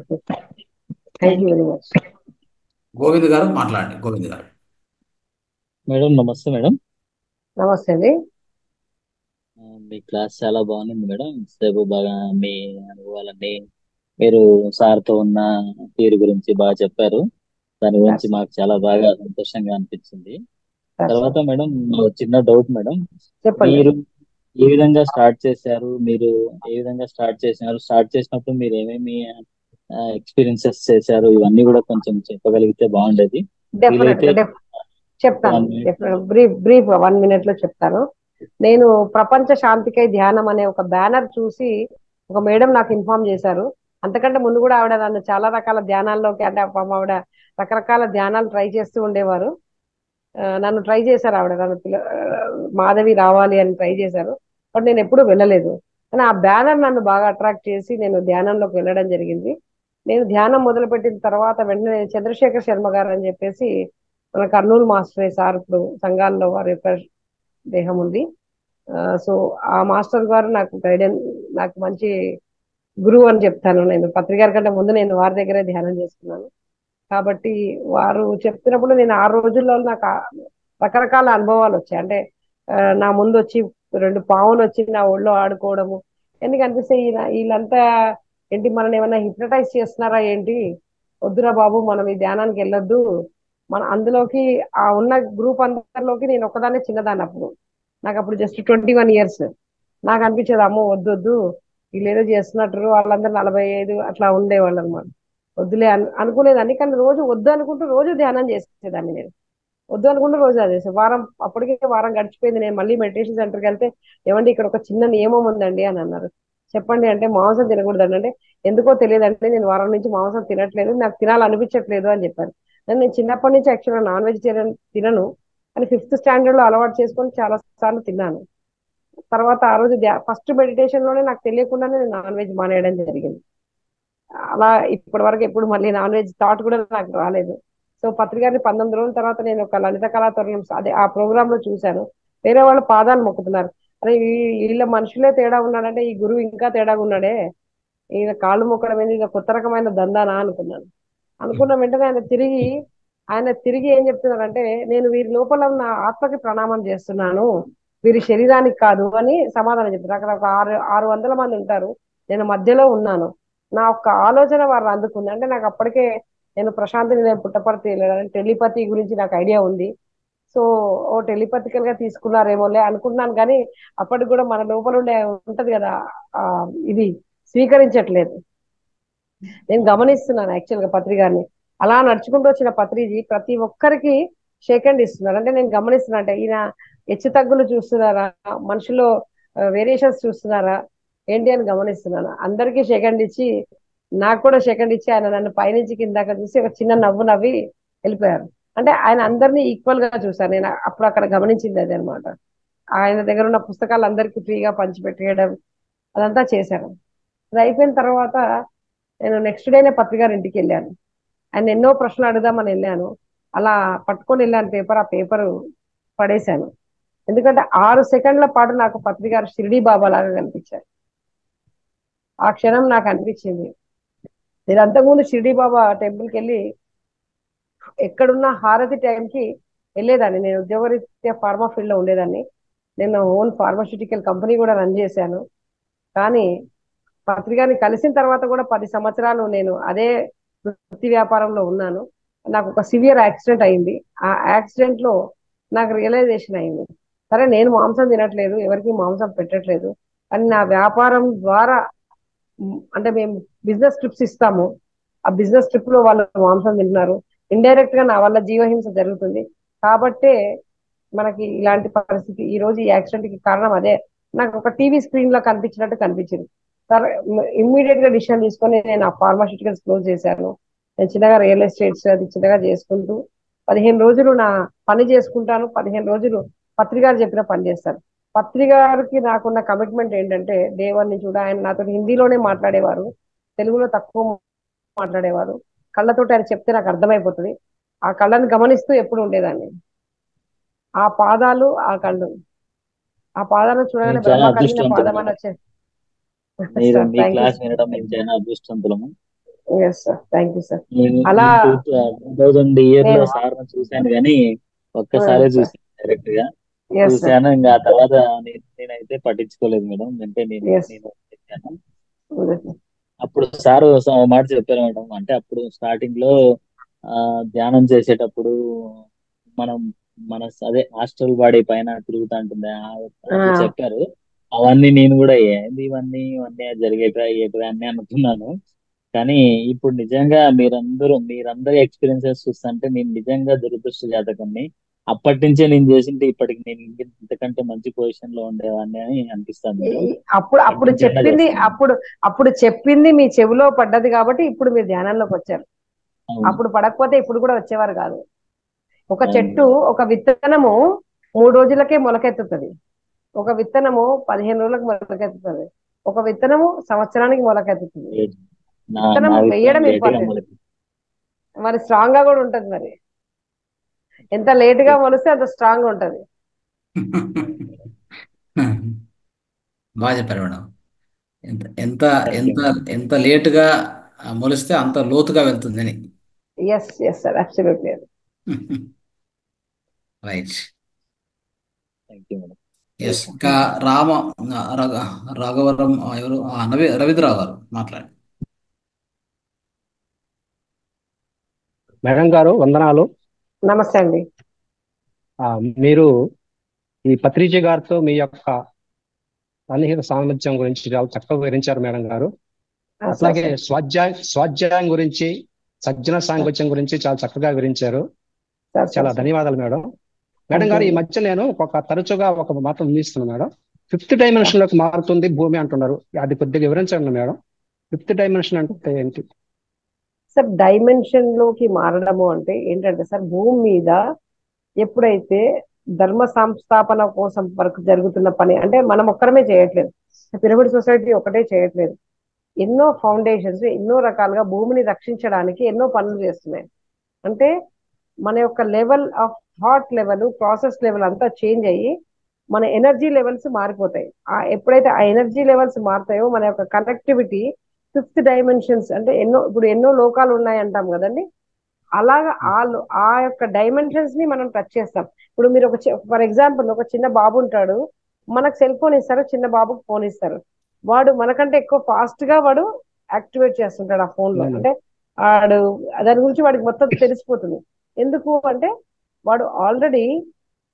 Thank you very much. Govind గారు మాట్లాడండి. గోవింద్ గారు. మేడం నమస్తే మేడం. నమస్తే అండి. మీ క్లాస్ చాలా బాగుంది మేడం. సేపు బాగా మీ అనుభవాలన్నీ మీరు సార్తో ఉన్న తీరు గురించి బాగా చెప్పారు. దాని గురించి మాకు చాలా బాగా సంతోషంగా అనిపించింది. తర్వాత మేడం చిన్న డౌట్ మేడం, చెప్పండి. మీరు ఏ విధంగా స్టార్ట్ చేశారు? మీరు ఏ విధంగా స్టార్ట్ చేసినారు? స్టార్ట్ చేసినప్పుడు మీరు ఏమేమి ఎక్స్పీరియన్సెస్ చేశారు? ఇవన్నీ కూడా కొంచెం చెప్పగలిగితే బాగుండేది. చెప్తాను. బ్రీఫ్ 1 minute లో చెప్తాను. నేను ప్రపంచ శాంతికై ధ్యానం అనే ఒక బ్యానర్ చూసి ఒక మేడం నాకు ఇన్ఫార్మ్ చేశారు. అంతకంటే ముందు కూడా ఆవిడ నన్ను చాలా రకాల ధ్యానాల్లోకి, అంటే ఆవిడ రకరకాల ధ్యానాలు ట్రై చేస్తూ ఉండేవారు. నన్ను ట్రై చేశారు ఆవిడ, నన్ను మాధవి రావాలి అని ట్రై చేశారు. బట్ నేను ఎప్పుడూ వెళ్ళలేదు. కానీ ఆ బ్యానర్ నన్ను బాగా అట్రాక్ట్ చేసి నేను ధ్యానంలోకి వెళ్ళడం జరిగింది. నేను ధ్యానం మొదలుపెట్టిన తర్వాత వెంటనే చంద్రశేఖర్ శర్మ గారు అని చెప్పేసి మన కర్నూలు మాస్టరే సార్, ఇప్పుడు సంఘాల్లో వారి యొక్క దేహం ఉంది. సో ఆ మాస్టర్ గారు నాకు నాకు మంచి గురువు అని చెప్తాను. నేను పత్రికారి కంటే ముందు నేను వారి దగ్గరే ధ్యానం చేసుకున్నాను. కాబట్టి వారు చెప్తున్నప్పుడు నేను 6 రోజుల్లో నాకు రకరకాల అనుభవాలు వచ్చాయి. అంటే నా ముందు వచ్చి 2 పావులు వచ్చి నా ఒళ్ళో ఆడుకోవడము, ఎందుకు అనిపిస్తే వీళ్ళంతా ఏంటి, మనం ఏమైనా హిప్నటైజ్ చేస్తున్నారా ఏంటి, వద్దురా బాబు మనం ఈ ధ్యానానికి వెళ్ళొద్దు, మన అందులోకి ఆ ఉన్న గ్రూప్ అందరిలోకి నేను ఒక్కదాన్ని చిన్నదాన్ని. నాకు అప్పుడు జస్ట్ 21 years. నాకు అనిపించేది అమ్మో వద్దు వీళ్ళు ఏదో చేస్తున్నట్టు, వాళ్ళందరూ 45 అట్లా ఉండేవాళ్ళు అనమాట. వద్దులే అనుకునేదాన్ని. కానీ రోజు వద్దు అనుకుంటూ రోజు ధ్యానం చేసేదాన్ని. నేను వద్దు అనుకుంటూ రోజు అది చేసే అప్పటికే వారం గడిచిపోయింది. నేను మళ్ళీ మెడిటేషన్ సెంటర్కి వెళ్తే, ఏమండి ఇక్కడ ఒక చిన్న నియమం ఉందండి అని అన్నారు. చెప్పండి అంటే, మాంసం తినకూడదండి అంటే, ఎందుకో తెలియదంటే నేను వారం నుంచి మాంసం తినట్లేదు, నాకు తినాలనిపించట్లేదు అని చెప్పారు. నేను చిన్నప్పటి నుంచి యాక్చువల్గా నాన్ వెజిటేరియన్ తినను, కానీ 5th standard లో అలవాటు చేసుకొని చాలా సార్లు తిన్నాను. తర్వాత ఆ రోజు ఫస్ట్ మెడిటేషన్ లోనే నాకు తెలియకుండానే నేను నాన్ వెజ్ మానేయడం జరిగింది. అలా ఇప్పటి వరకు ఎప్పుడు మళ్ళీ నాన్ వెజ్ థాట్ కూడా నాకు రాలేదు. సో పత్రికారిని 19 రోజుల తర్వాత నేను ఒక లలిత కళాతరుణం అదే ఆ ప్రోగ్రామ్ లో చూశాను. వేరే వాళ్ళ పాదాలు మొక్కుతున్నారు. అరే వీళ్ళ మనుషులే తేడా ఉన్నాడంటే ఈ గురువు ఇంకా తేడాగా ఉన్నాడే, ఈయన కాళ్ళు మొక్కడం ఏంది, ఇక కొత్త రకమైన దందానా అనుకున్నాను. అనుకున్న వెంటనే ఆయన తిరిగి ఏం చెప్తున్నారంటే, నేను వీరి లోపల ఉన్న ఆత్మకి ప్రణామం చేస్తున్నాను, వీరి శరీరానికి కాదు అని సమాధానం చెప్తున్నారు. అక్కడ ఒక 600 మంది ఉంటారు, నేను మధ్యలో ఉన్నాను. నా ఒక్క ఆలోచన వారు అందుకుంది. అంటే నాకు అప్పటికే నేను ప్రశాంతిని నేను పుట్టపర్తి టెలిపతి గురించి నాకు ఐడియా ఉంది. సో టెలిపతికల్ గా తీసుకున్నారేమోలే అనుకుంటున్నాను. కానీ అప్పటికి కూడా మన లోపల ఉంటది కదా, ఇది స్వీకరించట్లేదు. నేను గమనిస్తున్నాను యాక్చువల్ గా పత్రికారిని. అలా నడుచుకుంటూ వచ్చిన పత్రిజీ ప్రతి ఒక్కరికి షేక్ హ్యాండ్ ఇస్తున్నారు. అంటే నేను గమనిస్తున్నా, అంటే ఈయన హెచ్చు తగ్గులు చూస్తున్నారా, మనుషులో వేరియేషన్స్ చూస్తున్నారా ఏంటి అని గమనిస్తున్నాను. అందరికీ షేక్ హ్యాండ్ ఇచ్చి, నాకు కూడా షేక్ హ్యాండ్ ఇచ్చి ఆయన నన్ను పైనుంచి కిందాక చూసి ఒక చిన్న నవ్వు నవ్వి వెళ్ళిపోయారు. అంటే ఆయన అందరినీ ఈక్వల్ గా చూశారు. నేను అప్పుడు అక్కడ గమనించింది అది అనమాట. ఆయన దగ్గర ఉన్న పుస్తకాలు అందరికీ ఫ్రీగా పంచిపెట్టేయడం అదంతా చేశాను. అది అయిపోయిన తర్వాత నేను నెక్స్ట్ డేనే పత్రికారి ఇంటికి వెళ్ళాను. ఆయన ఎన్నో ప్రశ్నలు అడుగుదామని వెళ్ళాను. అలా పట్టుకొని వెళ్ళాను పేపర్, ఆ పేపర్ పడేశాను. ఎందుకంటే 6 సెకండ్ల పాటు నాకు పత్రికారు షిరిడి బాబా లాగా కనిపించారు. ఆ క్షణం నాకు అనిపించింది, నేను అంతకుముందు షిరిడి బాబా టెంపుల్కి వెళ్ళి ఎక్కడున్న హారతి టైంకి వెళ్ళేదాన్ని. నేను ఉద్యోగరీత్యా ఫార్మా ఫీల్డ్ లో ఉండేదాన్ని. నేను ఓన్ ఫార్మాస్యూటికల్ కంపెనీ కూడా రన్ చేశాను. కానీ పత్రికారిని కలిసిన తర్వాత కూడా 10 సంవత్సరాలు నేను అదే వృత్తి వ్యాపారంలో ఉన్నాను. నాకు ఒక సివియర్ యాక్సిడెంట్ అయింది. ఆ యాక్సిడెంట్ లో నాకు రియలైజేషన్ అయింది, సరే నేను మాంసం తినట్లేదు, ఎవరికి మాంసం పెట్టట్లేదు, కానీ నా వ్యాపారం ద్వారా అంటే మేము బిజినెస్ ట్రిప్స్ ఇస్తాము, ఆ బిజినెస్ ట్రిప్ లో వాళ్ళు మాంసం తింటున్నారు, ఇండైరెక్ట్ గా నా వల్ల జీవహింస జరుగుతుంది. కాబట్టే మనకి ఇలాంటి పరిస్థితి, ఈ రోజు ఈ యాక్సిడెంట్ కి కారణం అదే. నాకు ఒక టీవీ స్క్రీన్ లో కనిపించినట్టు కనిపించింది. సరే ఇమ్మీడియట్ గా డిసిషన్ తీసుకొని నేను ఆ ఫార్మాస్యూటికల్స్ క్లోజ్ చేశాను. నేను చిన్నగా రియల్ ఎస్టేట్స్ అది చిన్నగా చేసుకుంటూ 15 రోజులు నా పని చేసుకుంటాను, 15 రోజులు పత్రికారు చెప్పిన పని చేస్తాను. పత్రికారికి నాకున్న కమిట్మెంట్ ఏంటంటే దేవర్ నుంచి కూడా ఆయన నాతో హిందీలోనే మాట్లాడేవారు, తెలుగులో తక్కువ మాట్లాడేవారు. కళ్ళతోటి ఆయన చెప్తే నాకు అర్థమైపోతుంది. ఆ కళ్ళని గమనిస్తూ ఎప్పుడు ఉండేదాన్ని. ఆ పాదాలు, ఆ కళ్ళు, ఆ పాదాలను చూడగానే మేము చాలా బ్రహ్మ కడిగిన అదృష్టవంతులు పాదం అని మేడం. వచ్చేది. మీరు సార్ మీ థ్యాంక్ యూ క్లాస్ సార్. వినడం మేము చాలా అదృష్టవంతులము. Yes sir, thank you sir. నేను అలా నేను 2000 ఇయర్ లో నేను సార్ని చూశాను, కానీ ఒక్కసారే సార్. చూసాను డైరెక్ట్ గా. Yes sir. చూశాను, ఇంకా ఆ తర్వాత నేనైతే పట్టించుకోలేదు మేడం. అంటే నేను ఎస్. నేను చెప్పాను. అప్పుడు సార్ ఒక మాట చెప్పారు మేడం. అంటే అప్పుడు స్టార్టింగ్ లో ధ్యానం చేసేటప్పుడు మనం మన అదే హాస్టల్ బాడీ పైన తిరుగుతా ఉంటుంది అట్లా చెప్పారు. అవన్నీ నేను కూడా ఏంది ఇవన్నీ ఇవన్నీ జరిగేటివా అయ్యేటివా అని అనుకున్నాను. కానీ ఇప్పుడు నిజంగా మీరందరి ఎక్స్పీరియన్సెస్ చూస్తుంటే నేను నిజంగా దురదృష్ట జాతకాన్ని. అప్పటి నుంచే నేను చేసింటే ఇప్పటికి నేను ఇంతకంటే మంచి పొజిషన్ లో ఉండేవాడిని అని అనిపిస్తాను మేడం. అప్పుడు అప్పటి అప్పుడు నుంచి అలా చెప్పింది చేస్తాను. అప్పుడు చెప్పింది మీ చెవిలో పడ్డది కాబట్టి ఇప్పుడు మీరు ధ్యానంలోకి వచ్చారు. అవును అప్పుడు పడకపోతే ఇప్పుడు కూడా వచ్చేవారు కాదు. ఒక అవును చెట్టు, మేడం. ఒక విత్తనము 3 రోజులకే మొలకెత్తుతుంది, ఒక విత్తనము 15 రోజులకు మొలకెత్తుతుంది, ఒక విత్తనము సంవత్సరానికి మొలకెత్తుతుంది. లేట్. విత్తనం నా విత్తనం వేయడం లేట్ గా ఇంపార్టెంట్, మొలక. మరి స్ట్రాంగ్ గా కూడా ఉంటది. మరి ఎంత లేట్ గా మొలిస్తే అంత స్ట్రాంగ్ గా ఉంటది. బాగా చెప్పారు మేడం. ఎంత ఎంత థ్యాంక్ యూ ఎంత మేడం. ఎంత లేటుగా మొలిస్తే అంత లోతుగా వెళ్తుందని. Yes yes sir, absolutely. Right. Thank you madam. Yes. ఇంకా రామ రఘ- రాఘవరం ఎవరు రవీంద్రరావు గారు మాట్లాడండి. మేడం గారు వందనాలు. నమస్తే అండి. మీరు ఈ పత్రిజీ గారితో మీ యొక్క సన్నిహిత సామర్థ్యం గురించి చాలా చక్కగా వివరించారు మేడం గారు. అట్లాగే స్వాధ్యాయం గురించి, సజ్జన సాంగత్యం గురించి చాలా చక్కగా వివరించారు. చాలా ధన్యవాదాలు మేడం. మేడం గారు, ఈ మధ్య నేను తరచుగా ఒక మాట అందిస్తున్నాను మేడం. 5th డైమెన్షన్ లోకి మారుతుంది భూమి అంటున్నారు. అది కొద్దిగా వివరించండి మేడం. 5th డైమెన్షన్ అంటే ఏంటి సార్? డైమెన్షన్ లోకి మారడము అంటే ఏంటంటే సార్, భూమి మీద ఎప్పుడైతే ధర్మ సంస్థాపన కోసం వరకు జరుగుతున్న పని, అంటే మనం ఒక్కరమే చేయట్లేదు, పిరమిడ్ సొసైటీ ఒకటే చేయట్లేదు, ఎన్నో ఫౌండేషన్స్ ఎన్నో రకాలుగా భూమిని రక్షించడానికి ఎన్నో పనులు చేస్తున్నాయి. అంటే మన యొక్క level of thought level, process level అంతా చేంజ్ అయ్యి మన ఎనర్జీ లెవెల్స్ మారిపోతాయి. ఎప్పుడైతే ఆ ఎనర్జీ లెవెల్స్ మారుతాయో మన యొక్క కనెక్టివిటీ 5th డైమెన్షన్స్, అంటే ఇప్పుడు ఎన్నో లోకాలు ఉన్నాయి అంటాం కదండి, అలాగా ఆ యొక్క డైమెన్షన్స్ ని మనం టచ్ చేస్తాం. ఇప్పుడు మీరు ఫర్ ఎగ్జాంపుల్ ఒక చిన్న బాబు ఉంటాడు, మనకు సెల్ ఫోన్ ఇస్తారు, చిన్న బాబుకి ఫోన్ ఇస్తారు, వాడు మనకంటే ఎక్కువ ఫాస్ట్ గా వాడు యాక్టివేట్ చేస్తుంటాడు ఆ ఫోన్ లో. అంటే వాడు దాని గురించి వాడికి మొత్తం తెలిసిపోతుంది. ఎందుకు అంటే వాడు ఆల్రెడీ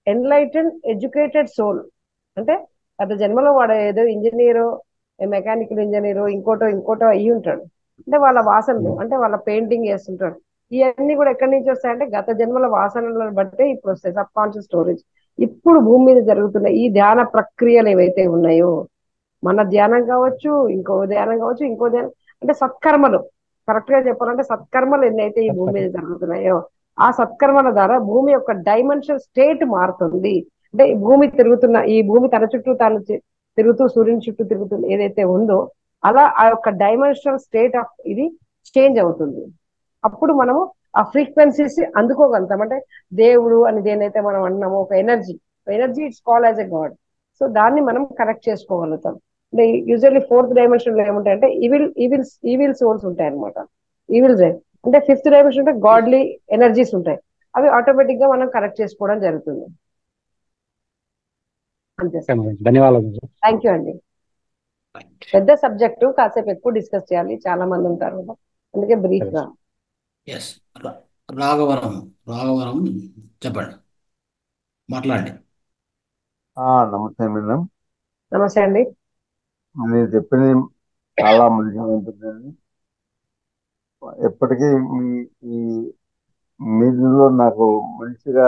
ఎన్లైటెన్ ఎడ్యుకేటెడ్ సోల్. అంటే గత జన్మలో వాడు ఏదో ఇంజనీరో, మెకానికల్ ఇంజనీరో, ఇంకోటో అయ్యి ఉంటాడు. అంటే వాళ్ళ వాసనలు, అంటే వాళ్ళ పెయింటింగ్ చేస్తుంటాడు. ఇవన్నీ కూడా ఎక్కడి నుంచి వస్తాయంటే గత జన్మల వాసనలను బట్టే ఇప్పుడు వస్తాయి, సబ్ కాన్షియస్ స్టోరేజ్. ఇప్పుడు భూమి మీద జరుగుతున్న ఈ ధ్యాన ప్రక్రియలు ఏవైతే ఉన్నాయో, మన ధ్యానం కావచ్చు, ఇంకో ధ్యానం కావచ్చు, ఇంకో ధ్యానం, అంటే సత్కర్మలు, కరెక్ట్ గా చెప్పాలంటే సత్కర్మలు ఎన్నైతే ఈ భూమి మీద జరుగుతున్నాయో, ఆ సత్కర్మల ద్వారా భూమి యొక్క డైమెన్షన్ స్టేట్ మారుతుంది. అంటే ఈ భూమి తన చుట్టూ తాను తిరుగుతూ సూర్యుని చుట్టూ తిరుగుతుంది ఏదైతే ఉందో, అలా ఆ యొక్క డైమెన్షనల్ స్టేట్ ఆఫ్ ఇది చేంజ్ అవుతుంది. అప్పుడు మనము ఆ ఫ్రీక్వెన్సీస్ అందుకోగలుగుతాం. అంటే దేవుడు అని దేనైతే మనం అన్నామో, ఒక energy it's call as a God. So దాన్ని మనం కనెక్ట్ చేసుకోగలుగుతాం. అంటే యూజువల్లీ 4th డైమెన్షన్ లో ఏముంటాయంటే ఈవిల్ సోల్స్ ఉంటాయి అనమాట. ఈవిల్స్ అంటే 5th డైమెన్షన్ అంటే గాడ్లీ ఎనర్జీస్ ఉంటాయి. అవి ఆటోమేటిక్ గా మనం కనెక్ట్ చేసుకోవడం జరుగుతుంది. అంతే సార్. ధన్యవాదాలు. థ్యాంక్ యూ అండి. పెద్ద సబ్జెక్టు, కాసేపు ఎక్కువ డిస్కస్ చేయాలి, చాలా మంది ఉంటారు కదా, అందుకే బ్రీఫ్ గా. ఎస్. రాఘవరం చెప్పండి, మాట్లాడండి. నమస్తే మేడం. నమస్తే అండి. మీరు చెప్పింది చాలా మంచిగా ఉంటుందండి. ఎప్పటికీ ఈ మీటింగ్లో నాకు మంచిగా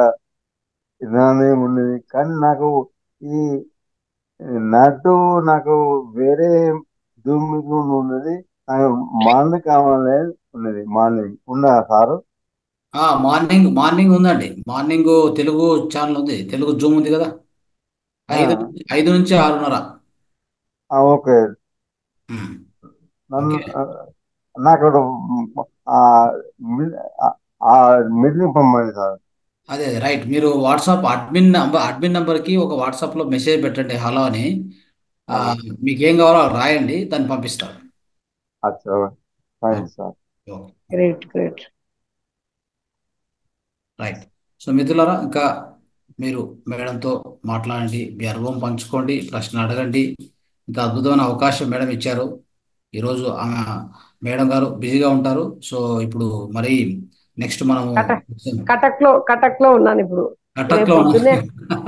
విధానం ఉండేది. కానీ నాకు ఈ నాటు నాకు వేరే జూమ్ మీటింగ్ ఉన్నది. మార్నింగ్ కావాలి ఉన్నది. మార్నింగ్ ఉందా సారు? మార్నింగ్ మార్నింగ్ ఉందండి. మార్నింగ్ తెలుగు ఛానల్ ఉంది, తెలుగు జూమ్ ఉంది కదా. 5 నుంచి 6:30. ఓకే. ఉమ్, నన్ను ఓకే. నాకు మీటింగ్ పంపండి సార్. అదే రైట్. మీరు వాట్సాప్ అడ్మిన్ నంబర్కి ఒక వాట్సాప్లో మెసేజ్ పెట్టండి, హలో అని. ఆ, మీకు ఏం కావాలో అది రాయండి, దాన్ని పంపిస్తారు. అచ్చా, thanks sir. Okay. Great great. Right. So మిత్రులారా, ఇంకా మీరు మేడంతో మాట్లాడండి, మీ అనుభవం పంచుకోండి, ప్రశ్న అడగండి. ఇంకా అద్భుతమైన అవకాశం మేడం ఇచ్చారు. ఈరోజు ఆమె మేడం గారు బిజీగా ఉంటారు. సో ఇప్పుడు మరి నెక్స్ట్ మనము కటక్ లో ఉన్నాను ఇప్పుడు. రేపు కటక్లో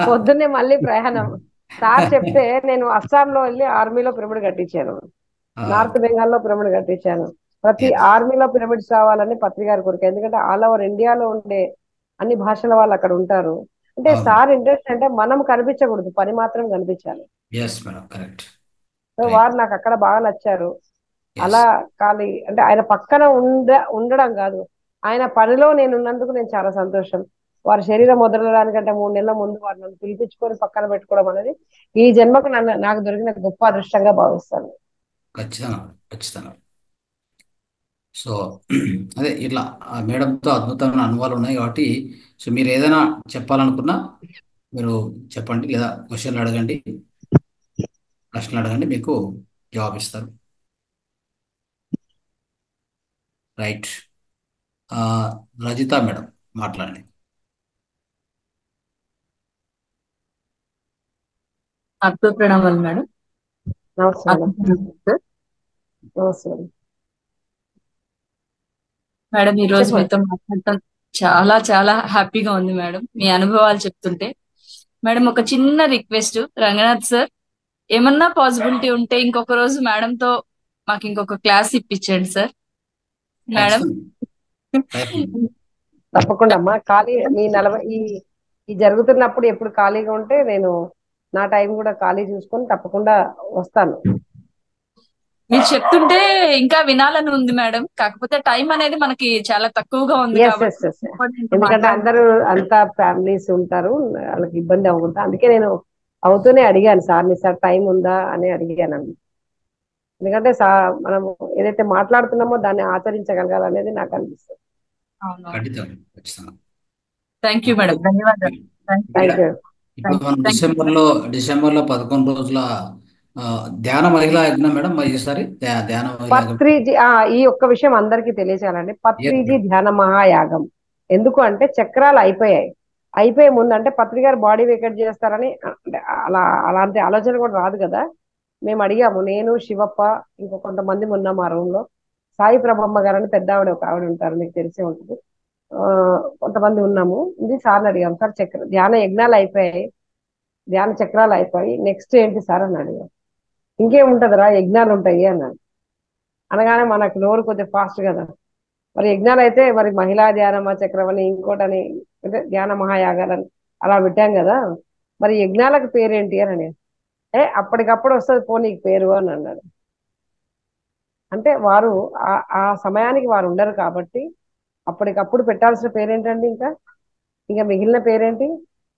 పొద్దున్నే మళ్ళీ ప్రయాణం. సార్ చెప్తే నేను అస్సాంలో వెళ్ళి ఆర్మీలో పిరమిడ్ కట్టించాను, నార్త్ బెంగాల్లో పిరమిడ్ కట్టించాను. ప్రతి ఆర్మీలో పిరమిడ్స్ రావాలని పత్రికారి కోరిక. ఎందుకంటే ఆల్ ఓవర్ ఇండియాలో ఉండే అన్ని భాషల వాళ్ళు అక్కడ ఉంటారు. అంటే సార్ ఇంట్రెస్ట్ అంటే మనం కనిపించకూడదు, పని మాత్రం కనిపించాలి. సో వారు నాకు అక్కడ బాగా నచ్చారు. అలా ఖాళీ అంటే ఆయన పక్కన ఉండడం కాదు, ఆయన పనిలో నేను ఉన్నందుకు నేను చాలా సంతోషం. వారి శరీరం వదలడానికంటే 3 నెలల ముందు వారు నన్ను పిలిపించుకొని పక్కన పెట్టుకోవడం అనేది ఈ జన్మకు నాకు దొరికిన గొప్ప అదృష్టంగా భావిస్తాను. ఖచ్చితంగా ఖచ్చితంగా. సో అదే ఇట్లా మేడంతో అద్భుతమైన అనుభవాలు ఉన్నాయి కాబట్టి, సో మీరు ఏదైనా చెప్పాలనుకున్నా మీరు చెప్పండి, లేదా క్వశ్చన్లు అడగండి, ప్రశ్నలు అడగండి, మీకు జవాబు ఇస్తారు. రైట్. రజిత మేడం మాట్లాడండి. అర్థ ప్రణామాలు మేడం. మేడం ఈ రోజు మీతో మాట్లాడటం చాలా చాలా హ్యాపీగా ఉంది మేడం, మీ అనుభవాలు చెప్తుంటే. మేడం ఒక చిన్న రిక్వెస్ట్, రంగనాథ్ సార్ ఏమన్నా పాసిబిలిటీ ఉంటే ఇంకొక రోజు మేడంతో మాకు ఇంకొక క్లాస్ ఇప్పించండి సార్. మేడం తప్పకుండా అమ్మా. ఖాళీ మీ ఈ జరుగుతున్నప్పుడు ఎప్పుడు ఖాళీగా ఉంటే నేను నా టైం కూడా ఖాళీ చూసుకొని తప్పకుండా వస్తాను. మీరు చెప్తుంటే ఇంకా వినాలని ఉంది మేడం, కాకపోతే టైం అనేది మనకి చాలా తక్కువగా ఉంది. ఎందుకంటే అందరూ అంతా ఫ్యామిలీస్ ఉంటారు, వాళ్ళకి ఇబ్బంది అవ్వకుండా. అందుకే నేను అవుతూనే అడిగాను సార్ని, సార్ టైం ఉందా అని అడిగాను. ఎందుకంటే మనం ఏదైతే మాట్లాడుతున్నామో దాన్ని ఆచరించగలగాలనేది నాకు అనిపిస్తుంది. థ్యాంక్ యూ మేడం, ధన్యవాదాలు. డిసెంబర్లో 11 రోజుల ధ్యాన మహిళా యజ్ఞం మేడం. ఈసారి ధ్యాన పత్రిజీ, ఈ ఒక్క విషయం అందరికీ తెలియచేయాలండి. పత్రిజీ ధ్యాన మహాయాగం ఎందుకు అంటే చక్రాలు అయిపోయే ముందు అంటే పత్రికారు బాడీ వేకెట్ చేస్తారని అలాంటి ఆలోచన కూడా రాదు కదా. మేము అడిగాము, నేను శివప్ప ఇంకో కొంతమంది ఉన్నాం ఆ రూమ్ లో. సాయి ప్రభమ్మ గారు అని పెద్ద ఆవిడ, ఒక ఆవిడ ఉంటారు, మీకు తెలిసే ఉంటుంది. కొంతమంది ఉన్నాము. ఇది సార్ని అడిగాం, సార్ ధ్యాన యజ్ఞాలు అయిపోయాయి, ధ్యాన చక్రాలు అయిపోయి, నెక్స్ట్ ఏంటి సార్ అని అడిగాం. ఇంకేముంటదిరా, యజ్ఞాలు ఉంటాయి అన్నాడు. అనగానే మనకు నోరు కొద్దిగా ఫాస్ట్ కదా. మరి యజ్ఞాలు అయితే మరి మహిళా ధ్యానమ చక్రం అని ఇంకోటని అంటే ధ్యాన మహాయాగాలని అలా పెట్టాం కదా, మరి యజ్ఞాలకు పేరేంటి అని. అప్పటికప్పుడు వస్తుంది పో నీకు పేరు అని అన్నాడు. అంటే వారు ఆ సమయానికి వారు ఉండరు కాబట్టి అప్పటికప్పుడు పెట్టాల్సిన పేరేంటండి. ఇంకా మిగిలిన పేరేంటి,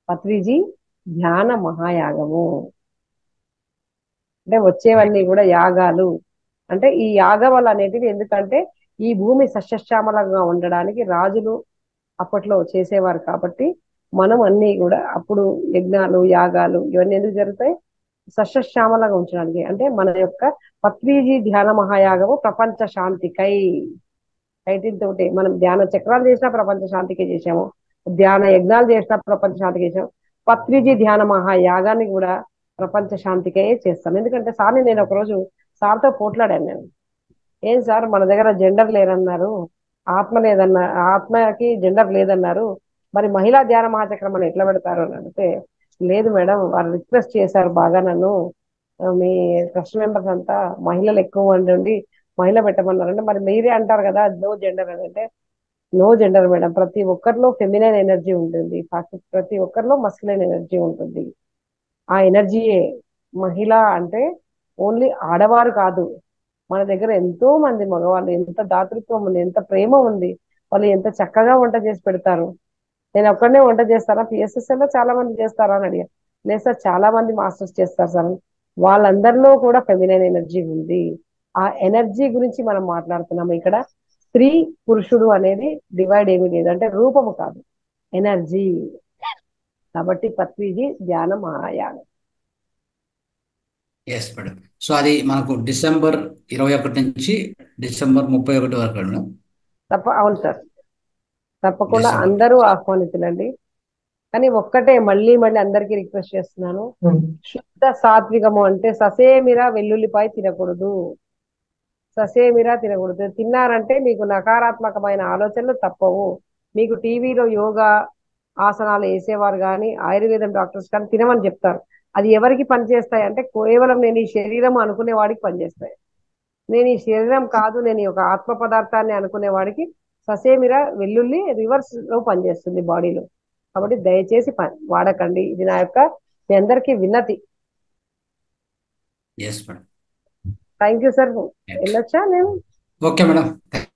పత్రిజీ ధ్యాన మహాయాగము. అంటే వచ్చేవన్నీ కూడా యాగాలు. అంటే ఈ యాగవలు అనేటివి ఎందుకంటే ఈ భూమి సస్యశ్యామలంగా ఉండడానికి రాజులు అప్పట్లో చేసేవారు కాబట్టి మనం అన్ని కూడా అప్పుడు యజ్ఞాలు యాగాలు ఇవన్నీ ఎందుకు జరుగుతాయి, సస్యశ్యామలంగా ఉంచడానికి. అంటే మన యొక్క పత్రిజీ ధ్యాన మహాయాగము ప్రపంచ శాంతికై టైటిల్ తోటి మనం ధ్యాన చక్రాలు చేసినా ప్రపంచ శాంతికే చేసాము, ధ్యాన యజ్ఞాలు చేసినా ప్రపంచ శాంతికి చేసాము, పత్రిజీ ధ్యాన మహాయాగాన్ని కూడా ప్రపంచ శాంతికే చేస్తాం. ఎందుకంటే సార్ని నేను ఒకరోజు సార్తో పోట్లాడాను. నేను, ఏం సార్ మన దగ్గర జెండర్ లేరన్నారు, ఆత్మకి జెండర్ లేదన్నారు, మరి మహిళా ధ్యాన మహాచక్రం అని ఎట్లా పెడతారు అని అంటే లేదు మేడం, వాళ్ళు రిక్వెస్ట్ చేశారు బాగా నన్ను, మీ ట్రస్ట్ మెంబర్స్ అంతా మహిళలు ఎక్కువ మంది ఉండి మహిళ పెట్టమన్నారంటే, మరి మీరే అంటారు కదా నో జెండర్ అని అంటే, నో జెండర్ మేడం, ప్రతి ఒక్కరిలో ఫెమినైన్ ఎనర్జీ ఉంటుంది, ప్రతి ఒక్కరిలో మస్కులైన్ ఎనర్జీ ఉంటుంది. ఆ ఎనర్జీయే మహిళ అంటే ఓన్లీ ఆడవారు కాదు, మన దగ్గర ఎంతో మంది మగవాళ్ళు, ఎంత దాతృత్వం ఉంది, ఎంత ప్రేమ ఉంది, వాళ్ళు ఎంత చక్కగా వంట చేసి పెడతారు. నేను ఒక్కడనే వంట చేస్తారా, పిఎస్ఎస్ఎల్ లో చాలా మంది చేస్తారా అని అడిగాను. లేదు సార్, చాలా మంది మాస్టర్స్ చేస్తారు సార్. వాళ్ళందరిలో కూడా ఫెమినైన్ ఎనర్జీ ఉంది. ఆ ఎనర్జీ గురించి మనం మాట్లాడుతున్నాము ఇక్కడ. స్త్రీ పురుషుడు అనేది డివైడ్ ఏమీ లేదు, అంటే రూపము కాదు, ఎనర్జీ. కాబట్టి పత్రిజీ ధ్యానం ఆయానం. Yes madam. సో అది మనకు డిసెంబర్ 21 నుంచి డిసెంబర్ 31 వరకు మేడం. అవును సార్, తప్పకుండా డిసెంబర్. అందరూ ఆహ్వానితులండి. కానీ ఒక్కటే మళ్ళీ మళ్ళీ అందరికీ రిక్వెస్ట్ చేస్తున్నాను, శుద్ధ సాత్వికము అంటే ససేమిరా వెల్లుల్లిపాయ తినకూడదు, ససేమిరా తినకూడదు. తిన్నారంటే మీకు నకారాత్మకమైన ఆలోచనలు తప్పవు. మీకు టీవీలో యోగా ఆసనాలు వేసేవారు కానీ ఆయుర్వేదం డాక్టర్స్ కానీ తినమని చెప్తారు. అది ఎవరికి పనిచేస్తాయి అంటే కేవలం నేను ఈ శరీరం అనుకునే వాడికి పనిచేస్తాయి. నేను ఈ శరీరం కాదు, నేను ఈ ఒక ఆత్మ పదార్థాన్ని అనుకునే వాడికి ససేమిరా వెల్లుల్లి రివర్స్ లో పనిచేస్తుంది బాడీలో. కాబట్టి దయచేసి వాడకండి. ఇది నా యొక్క మీ అందరికీ విన్నతి. Yes madam. Thank you sir. వెళ్ళొచ్చా నేను? Okay madam,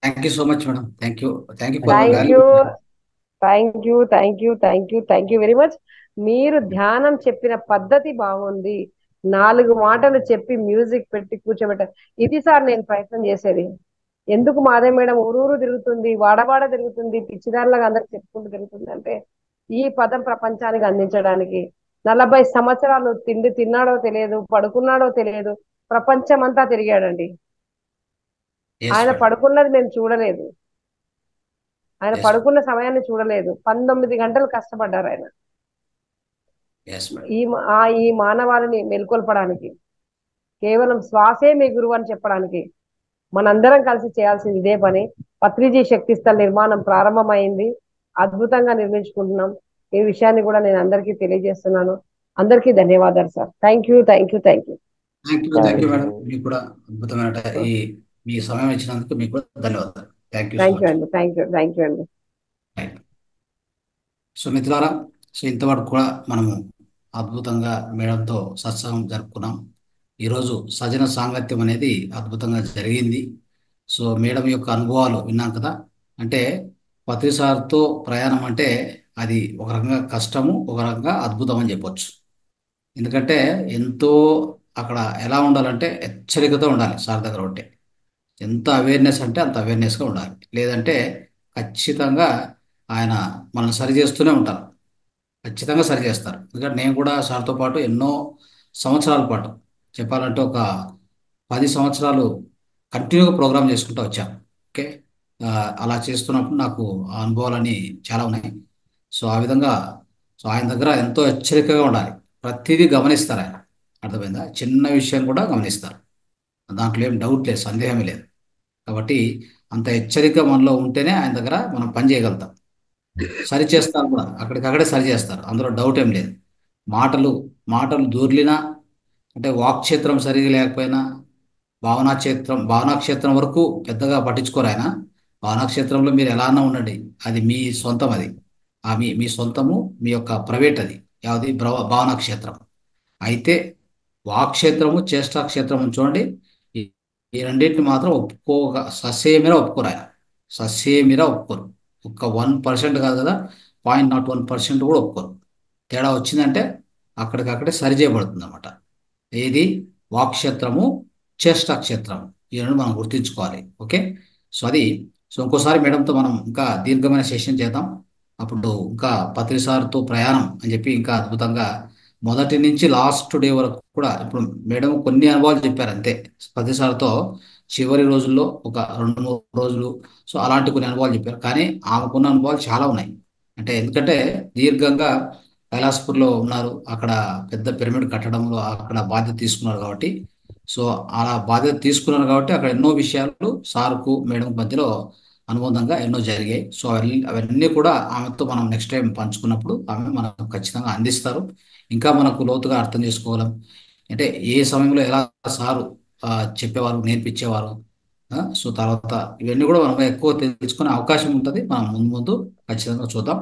thank you so much madam. Thank you thank you thank you thank you thank you very much. మీరు ధ్యానం చెప్పిన పద్ధతి బాగుంది. 4 మాటలు చెప్పి మ్యూజిక్ పెట్టి కూర్చోబెట్టారు. ఇది సార్ నేను ప్రయత్నం చేసేది. ఎందుకు మాదే మేడం ఊరూరు తిరుగుతుంది, వాడవాడ తిరుగుతుంది, పిచ్చిదారులాగా అందరికి చెప్పుకుంటూ తిరుగుతుంది అంటే ఈ పదం ప్రపంచానికి అందించడానికి. 40 సంవత్సరాలు తిండి తిన్నాడో తెలియదు, పడుకున్నాడో తెలియదు, ప్రపంచం అంతా తిరిగాడండి. ఆయన పడుకున్నది మేము చూడలేదు, ఆయన పడుకున్న సమయాన్ని చూడలేదు. 19 గంటలు కష్టపడ్డారు ఆయన ఈ మానవాళిని మేల్కొల్పడానికి. కేవలం శ్వాసే మీ గురువు అని చెప్పడానికి మనందరం కలిసి చేయాల్సింది ఇదే పని. పత్రిజీ శక్తి స్థల్ నిర్మాణం ప్రారంభమైంది, అద్భుతంగా నిర్మించుకుంటున్నాం. ఈ విషయాన్ని కూడా నేను అందరికీ తెలియజేస్తున్నాను. అందరికీ ధన్యవాదాలు సార్. Thank you madam. మీకు కూడా అద్భుతమైన మీ సమయం ఇచ్చినందుకు మీకు కూడా ధన్యవాదాలు. థ్యాంక్ యూ అండి. సో మిత్రులారా, సో ఇంతవరకు కూడా మనము అద్భుతంగా మేడంతో సత్సంగం జరుపుకున్నాం. ఈరోజు సజన సాంగత్యం అనేది అద్భుతంగా జరిగింది. సో మేడం యొక్క అనుభవాలు విన్నాం కదా. అంటే పత్రి సార్తో ప్రయాణం అంటే అది ఒక రకంగా కష్టము, ఒక రకంగా అద్భుతం అని చెప్పొచ్చు. ఎందుకంటే ఎంతో అక్కడ ఎలా ఉండాలంటే హెచ్చరికతో ఉండాలి సార్ దగ్గర ఉంటే. ఎంత అవేర్నెస్ అంటే అంత అవేర్నెస్గా ఉండాలి, లేదంటే ఖచ్చితంగా ఆయన మనల్ని సరి చేస్తూనే ఉంటారు, ఖచ్చితంగా సరి చేస్తారు. ఎందుకంటే నేను కూడా సార్తో పాటు ఎన్నో సంవత్సరాల పాటు చెప్పాలంటే ఒక 10 సంవత్సరాలు కంటిన్యూగా ప్రోగ్రామ్ చేసుకుంటూ వచ్చాను. ఓకే, అలా చేస్తున్నప్పుడు నాకు ఆ అనుభవాలన్నీ చాలా ఉన్నాయి. సో ఆ విధంగా సో ఆయన దగ్గర ఎంతో హెచ్చరికగా ఉండాలి, ప్రతిదీ గమనిస్తారు ఆయన. అర్థమైందా? చిన్న విషయం కూడా గమనిస్తారు, దాంట్లో ఏం డౌట్ లేదు, సందేహమే లేదు. కాబట్టి అంత హెచ్చరిక మనలో ఉంటేనే ఆయన దగ్గర మనం పని చేయగలుగుతాం. సరి చేస్తారు కూడా, అక్కడికక్కడే సరి చేస్తారు, అందులో డౌట్ ఏం లేదు. మాటలు దూర్లినా అంటే వాక్క్షేత్రం సరిగా లేకపోయినా భావనాక్షేత్రం వరకు పెద్దగా పట్టించుకోరు ఆయన. భావనాక్షేత్రంలో మీరు ఎలా అన్నా ఉండండి, అది మీ సొంతం, అది మీ సొంతము, మీ యొక్క ప్రైవేట్, అది యావది భావనాక్షేత్రం. అయితే వాక్క్షేత్రము చేష్టాక్షేత్రము చూడండి, ఈ ఈ రెండింటిని మాత్రం ససేమిరా ఒప్పుకోరు ఆయన, ససేమిరా ఒప్పుకోరు. ఒక్క 1% కాదు కదా, 0.01% కూడా ఒప్పుకోరు. తేడా వచ్చిందంటే అక్కడికక్కడే సరి చేయబడుతుంది అనమాట. ఏది వాక్క్షేత్రము, చేష్టాక్షేత్రము, ఈ రెండు మనం గుర్తుంచుకోవాలి. ఓకే, సో ఇంకోసారి మేడంతో మనం ఇంకా దీర్ఘమైన సెషన్ చేద్దాం. అప్పుడు ఇంకా పత్రి సార్తో ప్రయాణం అని చెప్పి ఇంకా అద్భుతంగా మొదటి నుంచి లాస్ట్ డే వరకు కూడా. ఇప్పుడు మేడం కొన్ని అనుభవాలు చెప్పారు అంతే, పత్రి సార్తో చివరి రోజుల్లో ఒక 2-3 రోజులు, సో అలాంటి కొన్ని అనుభవాలు చెప్పారు. కానీ ఆమెకున్న అనుభవాలు చాలా ఉన్నాయి. అంటే ఎందుకంటే దీర్ఘంగా కైలాసపూర్లో ఉన్నారు, అక్కడ పెద్ద పిరమిడ్ కట్టడంలో అక్కడ బాధ్యత తీసుకున్నారు కాబట్టి. సో అలా బాధ్యత తీసుకున్నారు కాబట్టి అక్కడ ఎన్నో విషయాలు సార్కు మేడం మధ్యలో అనుబంధంగా ఎన్నో జరిగాయి. సో అవన్నీ కూడా ఆమెతో మనం నెక్స్ట్ టైం పంచుకున్నప్పుడు ఆమె మనకు ఖచ్చితంగా అందిస్తారు. ఇంకా మనకు లోతుగా అర్థం చేసుకోగలం. అంటే ఏ సమయంలో ఎలా సారు ఆ, చెప్పేవారు, నేర్పించేవారు. సో తర్వాత ఇవన్నీ కూడా మనం ఎక్కువ తెలుసుకునే అవకాశం ఉంటుంది. మనం ముందు ముందు ఖచ్చితంగా చూద్దాం.